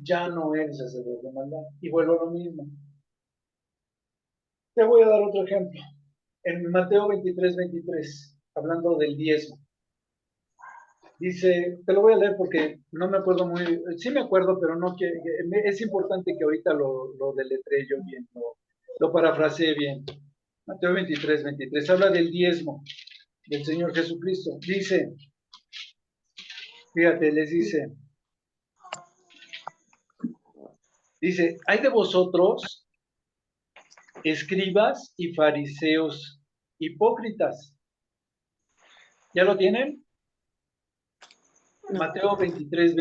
ya no eres hacedor de maldad. Y vuelvo a lo mismo. Te voy a dar otro ejemplo. En Mateo 23, hablando del diezmo. Dice, te lo voy a leer porque no me acuerdo sí me acuerdo, pero no que es importante que ahorita lo deletree yo bien, lo parafraseé bien. Mateo 23, habla del diezmo del Señor Jesucristo. Dice, fíjate, les dice, hay de vosotros, escribas y fariseos hipócritas. ¿Ya lo tienen? No. Mateo 23.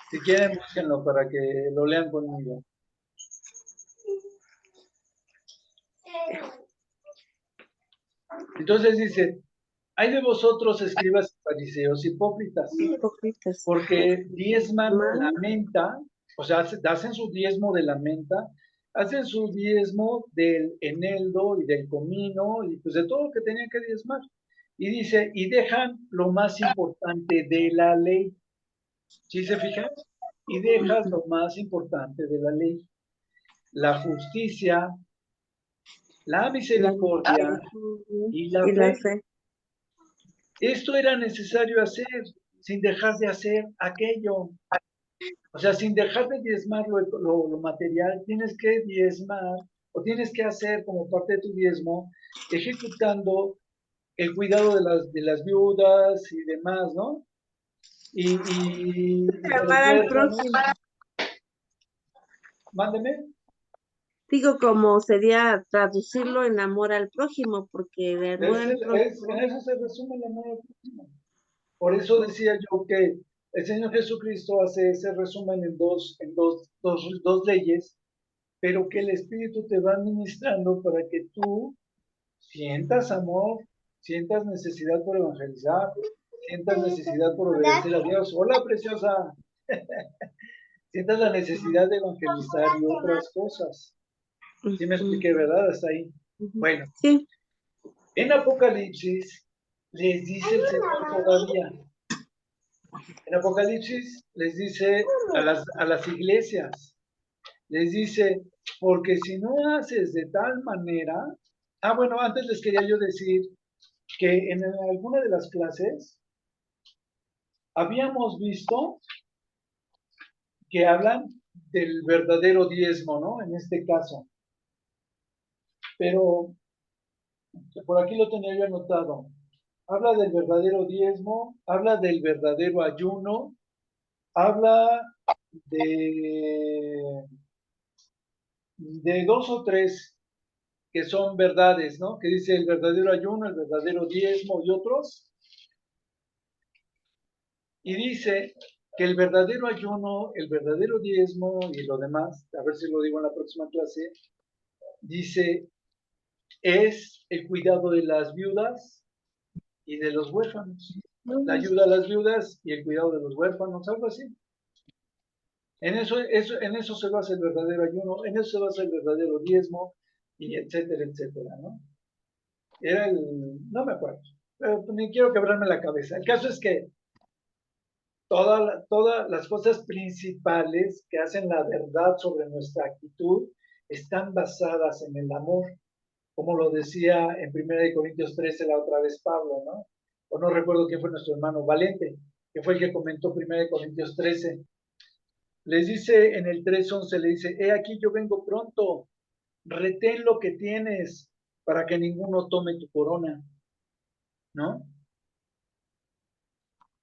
Si quieren, búsquenlo para que lo lean conmigo. Entonces dice, hay de vosotros, escribas y fariseos hipócritas, Hipócritas. porque diezman la Mal. menta, o sea, hacen su diezmo de la menta, hacen su diezmo del eneldo y del comino, y pues de todo lo que tenían que diezmar. Y dice, y dejan lo más importante de la ley. ¿Sí se fijan? Y dejas lo más importante de la ley. La justicia, la La misericordia y la y la fe. fe. Esto era necesario hacer sin dejar de hacer aquello. O sea, sin dejar de diezmar lo material, tienes que diezmar o tienes que hacer como parte de tu diezmo, ejecutando el cuidado de las viudas y demás, ¿no? Y de los Amar al huérfanos. prójimo. Mándeme. Digo, como sería traducirlo en amor al prójimo, porque de amor al En prójimo. eso se resume el amor al prójimo. Por eso decía yo que el Señor Jesucristo hace ese resumen en dos leyes, pero que el Espíritu te va administrando para que tú sientas amor, sientas necesidad por evangelizar, sientas necesidad por obedecer a Dios. Hola, preciosa. Sientas la necesidad de evangelizar y otras cosas. ¿Sí me expliqué, verdad? Hasta ahí. Bueno, Sí. en Apocalipsis les dice el Señor todavía. En Apocalipsis les dice a las iglesias, les dice, porque si no haces de tal manera, Bueno, antes les quería yo decir que en alguna de las clases habíamos visto que hablan del verdadero diezmo, ¿no? En este caso. Pero por aquí lo tenía yo anotado. Habla del verdadero diezmo, habla del verdadero ayuno, habla de, de dos o tres que son verdades, ¿no? Que dice el verdadero ayuno, el verdadero diezmo y otros. Y dice que el verdadero ayuno, el verdadero diezmo y lo demás, a ver si lo digo en la próxima clase, dice, es el cuidado de las viudas y de los huérfanos. La ayuda a las viudas y el cuidado de los huérfanos, algo así. En eso se basa el verdadero ayuno, en eso se basa el verdadero diezmo, y etcétera, etcétera, ¿no? No me acuerdo, pero ni quiero quebrarme la cabeza. El caso es que todas las cosas principales que hacen la verdad sobre nuestra actitud están basadas en el amor, como lo decía en 1 Corintios 13 la otra vez Pablo, ¿no? O no recuerdo quién fue nuestro hermano Valente, que fue el que comentó 1 Corintios 13. Les dice en el 3:11, le dice, he aquí yo vengo pronto, retén lo que tienes para que ninguno tome tu corona, ¿no?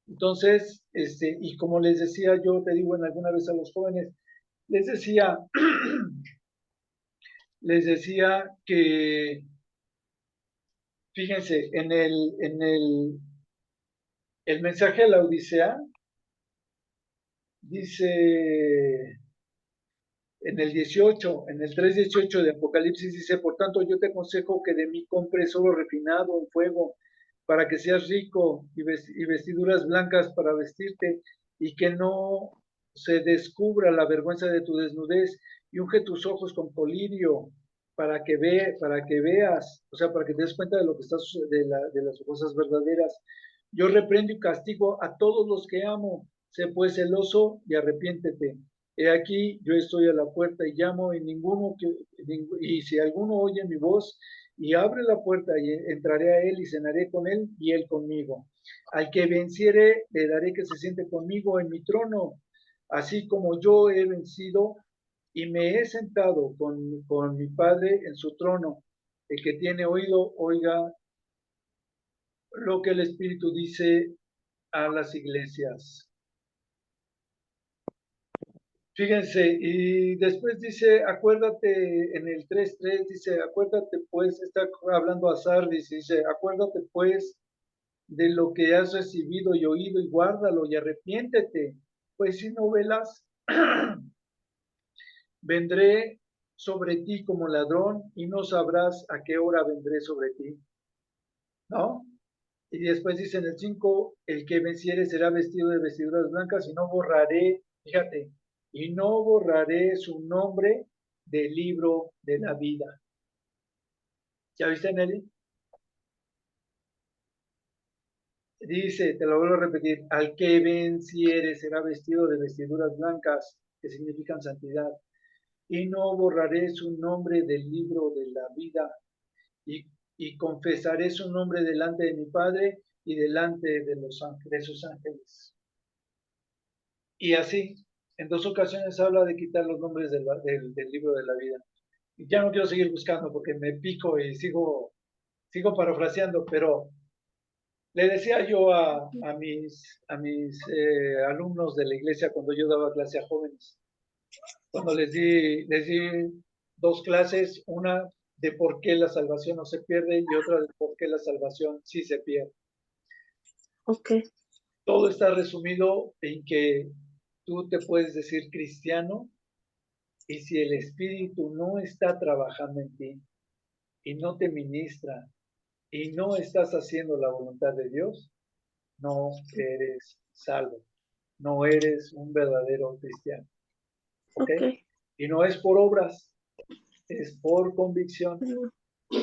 Entonces, y como les decía, yo te digo en alguna vez a los jóvenes, les decía, que, fíjense, el mensaje a la Odisea, dice en el 18, en el 3:18 de Apocalipsis, dice, por tanto yo te aconsejo que de mí compres oro refinado en fuego, para que seas rico y vestiduras blancas para vestirte, y que no se descubra la vergüenza de tu desnudez, y unge tus ojos con colirio, para que veas, o sea, para que te des cuenta de lo que está de las cosas verdaderas. Yo reprendo y castigo a todos los que amo. Sé pues celoso y arrepiéntete. He aquí, yo estoy a la puerta y llamo, y si alguno oye mi voz y abre la puerta, y entraré a él y cenaré con él y él conmigo. Al que venciere, le daré que se siente conmigo en mi trono, así como yo he vencido y me he sentado con mi Padre en su trono. El que tiene oído, oiga lo que el Espíritu dice a las iglesias. Fíjense, y después dice, acuérdate, en el 3:3 dice, acuérdate pues, está hablando a Sardis, dice, acuérdate pues de lo que has recibido y oído y guárdalo y arrepiéntete, pues si no velas, vendré sobre ti como ladrón y no sabrás a qué hora vendré sobre ti, ¿no? Y después dice en el 5, el que venciere será vestido de vestiduras blancas y no borraré, fíjate, y no borraré su nombre del libro de la vida. ¿Ya viste, Nelly? Dice, te lo vuelvo a repetir, al que venciere será vestido de vestiduras blancas, que significan santidad, y no borraré su nombre del libro de la vida, y confesaré su nombre delante de mi Padre y delante de sus ángeles. Y así, en 2 ocasiones habla de quitar los nombres del libro de la vida. Y ya no quiero seguir buscando porque me pico y sigo parafraseando, pero le decía yo a mis alumnos de la iglesia cuando yo daba clase a jóvenes, cuando les di 2 clases, una de por qué la salvación no se pierde y otra de por qué la salvación sí se pierde. Ok. Todo está resumido en que tú te puedes decir cristiano, y si el Espíritu no está trabajando en ti y no te ministra y no estás haciendo la voluntad de Dios, no eres salvo, no eres un verdadero cristiano. ¿Ok? Y no es por obras, es por convicción,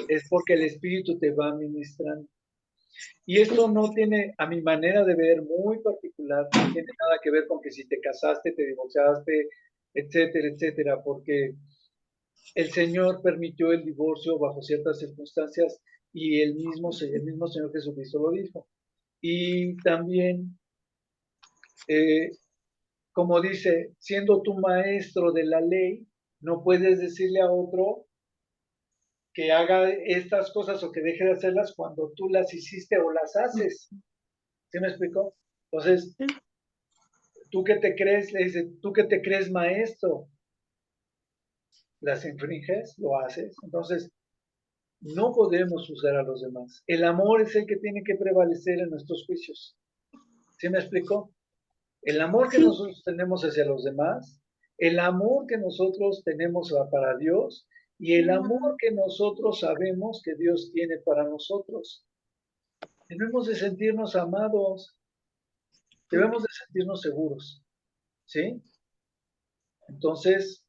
es porque el Espíritu te va ministrando. Y esto no tiene, a mi manera de ver, muy particular, no tiene nada que ver con que si te casaste, te divorciaste, etcétera, etcétera, porque el Señor permitió el divorcio bajo ciertas circunstancias y el mismo Señor Jesucristo lo dijo. Y también, como dice, siendo tu maestro de la ley, no puedes decirle a otro que haga estas cosas o que deje de hacerlas cuando tú las hiciste o las haces. ¿Sí me explico? Entonces, tú que te crees, le dice, tú que te crees maestro, las infringes, lo haces. Entonces, no podemos juzgar a los demás. El amor es el que tiene que prevalecer en nuestros juicios. ¿Sí me explico? El amor que Sí, nosotros tenemos hacia los demás, el amor que nosotros tenemos para Dios y el amor que nosotros sabemos que Dios tiene para nosotros. Debemos de sentirnos amados, debemos de sentirnos seguros, ¿sí? Entonces,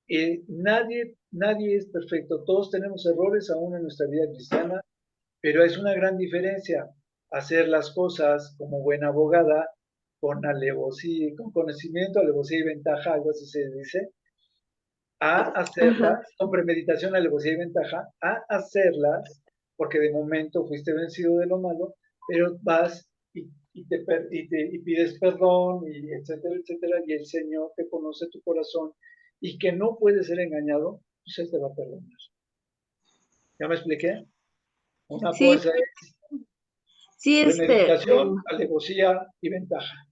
nadie es perfecto, todos tenemos errores aún en nuestra vida cristiana, pero es una gran diferencia hacer las cosas como buena abogada, con alevosía, con conocimiento, alevosía y ventaja, algo así se dice, a ajá, hacerlas, con premeditación, alevosía y ventaja, a hacerlas, porque de momento fuiste vencido de lo malo, pero vas y pides perdón, y etcétera, etcétera, y el Señor que conoce tu corazón y que no puede ser engañado, pues Él te va a perdonar. ¿Ya me expliqué? Una sí, cosa es sí, premeditación, alevosía y ventaja.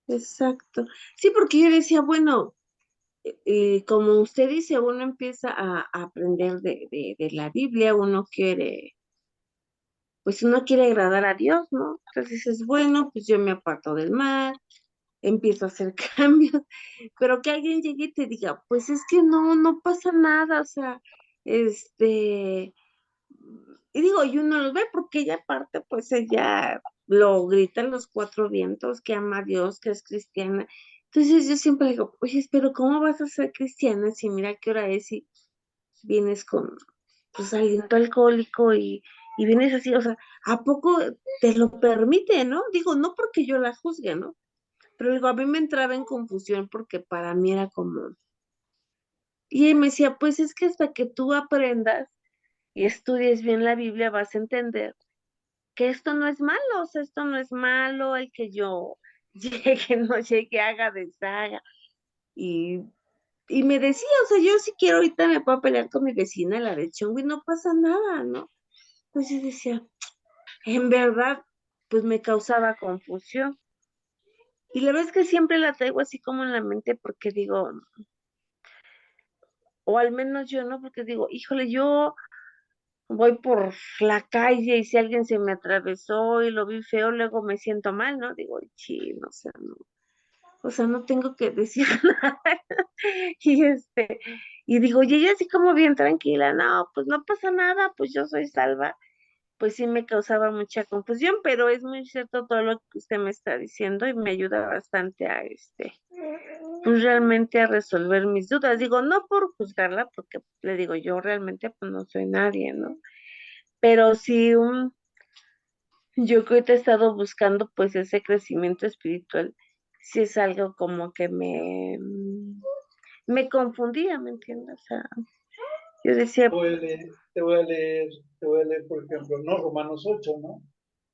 exacto. Sí, porque yo decía, bueno, como usted dice, uno empieza a aprender de la Biblia, uno quiere, pues uno quiere agradar a Dios, ¿no? Entonces dices, bueno, pues yo me aparto del mal, empiezo a hacer cambios, pero que alguien llegue y te diga, pues es que no, no pasa nada, o sea, este, y digo, y uno lo ve porque ella aparte, pues ella lo grita en los cuatro vientos, que ama a Dios, que es cristiana. Entonces yo siempre digo, oye, pero ¿cómo vas a ser cristiana si mira qué hora es y vienes con, pues, aliento alcohólico y vienes así? O sea, ¿a poco te lo permite, no? Digo, no porque yo la juzgue, ¿no? Pero digo, a mí me entraba en confusión porque para mí era como, y él me decía, pues es que hasta que tú aprendas y estudies bien la Biblia vas a entender que esto no es malo, o sea, esto no es malo, el que yo llegue, no llegue, haga, deshaga. Y, y me decía, o sea, yo si quiero ahorita me puedo pelear con mi vecina, la de Chongo, y no pasa nada, ¿no? Entonces yo decía, en verdad, pues me causaba confusión. Y la verdad es que siempre la traigo así como en la mente porque digo, o al menos yo, ¿no? Porque digo, híjole, yo voy por la calle y si alguien se me atravesó y lo vi feo, luego me siento mal, ¿no? Digo, chino, o sea, no tengo que decir nada. Y y digo, y ella así como bien tranquila, no, pues no pasa nada, pues yo soy salva. Pues sí me causaba mucha confusión, pero es muy cierto todo lo que usted me está diciendo y me ayuda bastante a pues realmente a resolver mis dudas. Digo, no por juzgarla, porque le digo, yo realmente pues no soy nadie, ¿no? Pero sí, yo que ahorita he estado buscando pues ese crecimiento espiritual, sí es algo como que me confundía, ¿me entiendes? O sea, yo decía, Te voy a leer, por ejemplo, no Romanos 8, ¿no?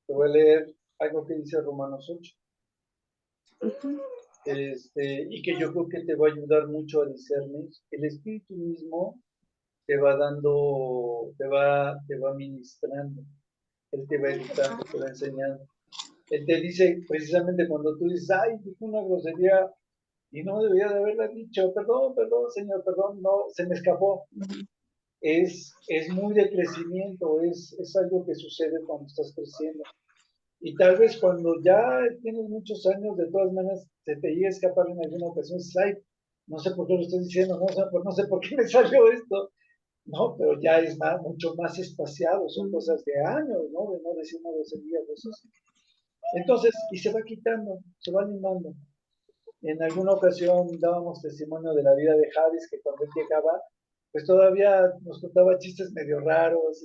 Te voy a leer algo que dice Romanos 8, ujú, y que yo creo que te va a ayudar mucho a discernir. El Espíritu mismo te va dando, te va ministrando, Él te va educando, te va enseñando. Él te dice, precisamente cuando tú dices, ay, dije una grosería y no debería de haberla dicho, perdón, perdón, Señor, perdón, no, se me escapó. Es muy de crecimiento, es algo que sucede cuando estás creciendo. Y tal vez cuando ya tienes muchos años, de todas maneras, se te llega a escapar en alguna ocasión, ay, no sé por qué lo estoy diciendo, no sé por qué me salió esto, no, pero ya es mucho más espaciado, son cosas de años, ¿no? De no decir una grosería, cosas. Entonces, y se va quitando, se va animando. En alguna ocasión dábamos testimonio de la vida de Javis, que cuando él llegaba, pues todavía nos contaba chistes medio raros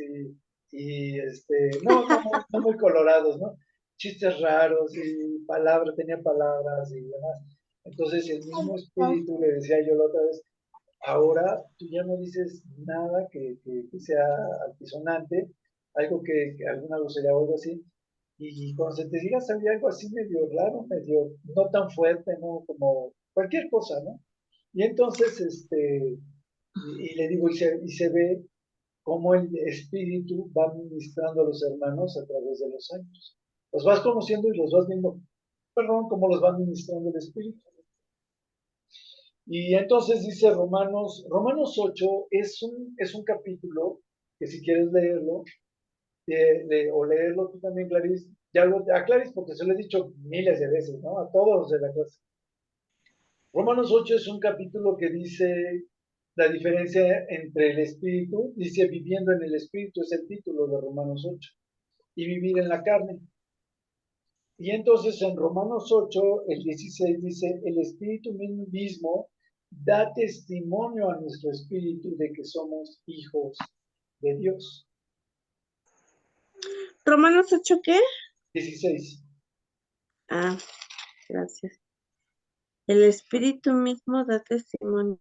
no muy colorados, ¿no? Chistes raros y palabras, tenía palabras y demás. Entonces el mismo espíritu le decía yo la otra vez, ahora tú ya no dices nada que sea altisonante, algo que alguna grosería o algo así, y cuando se te diga salir algo así medio raro, medio no tan fuerte, ¿no? Como cualquier cosa, ¿no? Y entonces, y le digo, y se ve cómo el espíritu va ministrando a los hermanos a través de los años. Los vas conociendo y los vas viendo, perdón, cómo los va ministrando el espíritu. Y entonces dice Romanos 8 es un capítulo que si quieres leerlo, o leerlo tú también, Clarice, ya a Clarice porque se lo he dicho miles de veces, ¿no? A todos los de la clase. Romanos 8 es un capítulo que dice la diferencia entre el espíritu, dice viviendo en el espíritu, es el título de Romanos 8, y vivir en la carne. Y entonces en Romanos 8, el 16 dice, el espíritu mismo da testimonio a nuestro espíritu de que somos hijos de Dios. ¿Romanos 8 qué? 16. Ah, gracias. El espíritu mismo da testimonio.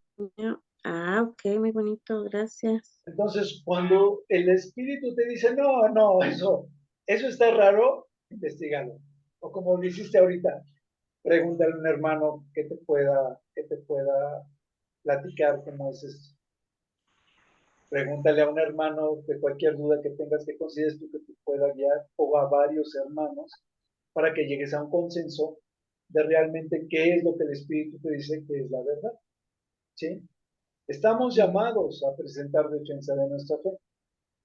Ah, ok, muy bonito, gracias. Entonces, cuando el espíritu te dice, no, eso está raro, investigalo. O como lo hiciste ahorita, pregúntale a un hermano que te pueda platicar cómo es esto. Pregúntale a un hermano de cualquier duda que tengas que consideres tú que te pueda guiar, o a varios hermanos, para que llegues a un consenso de realmente qué es lo que el Espíritu te dice que es la verdad. ¿Sí? Estamos llamados a presentar defensa de nuestra fe,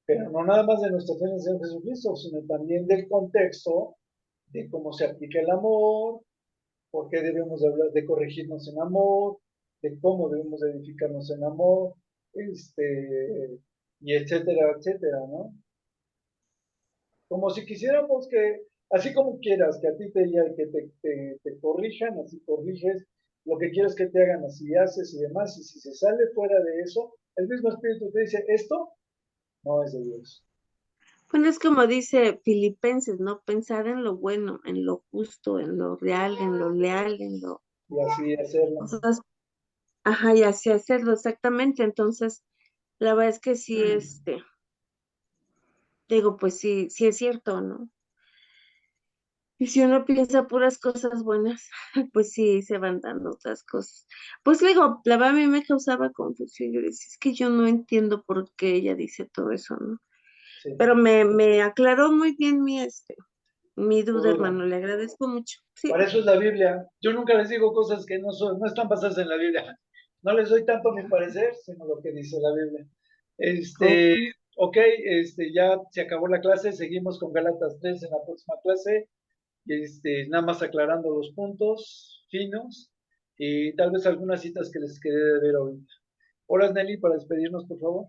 pero no nada más de nuestra fe en el Señor Jesucristo, sino también del contexto de cómo se aplica el amor, por qué debemos de hablar de corregirnos en amor, de cómo debemos edificarnos en amor, y etcétera, etcétera, ¿no? Como si quisiéramos que, así como quieras que a ti te digan que te corrijan, así corriges, lo que quieres que te hagan, así haces y demás, y si se sale fuera de eso, el mismo espíritu te dice, esto no es de Dios. Bueno, es como dice Filipenses, ¿no? Pensar en lo bueno, en lo justo, en lo real, en lo leal, en lo... Y así hacerlo. Cosas, ajá, y así hacerlo exactamente. Entonces, la verdad es que sí, digo, pues sí, sí es cierto, ¿no? Y si uno piensa puras cosas buenas, pues sí, se van dando otras cosas. Pues digo, la verdad a mí me causaba confusión. Yo decía, es que yo no entiendo por qué ella dice todo eso, ¿no? Sí, Pero me aclaró muy bien mi tu duda, duda. hermano. Le agradezco mucho. Sí. Para eso es la Biblia. Yo nunca les digo cosas que no están basadas en la Biblia. No les doy tanto mi parecer, sino lo que dice la Biblia. Ok. Ok, ya se acabó la clase, seguimos con Gálatas 3 en la próxima clase. Nada más aclarando los puntos finos y tal vez algunas citas que les quedé de ver ahorita. Hola Nelly, para despedirnos, por favor.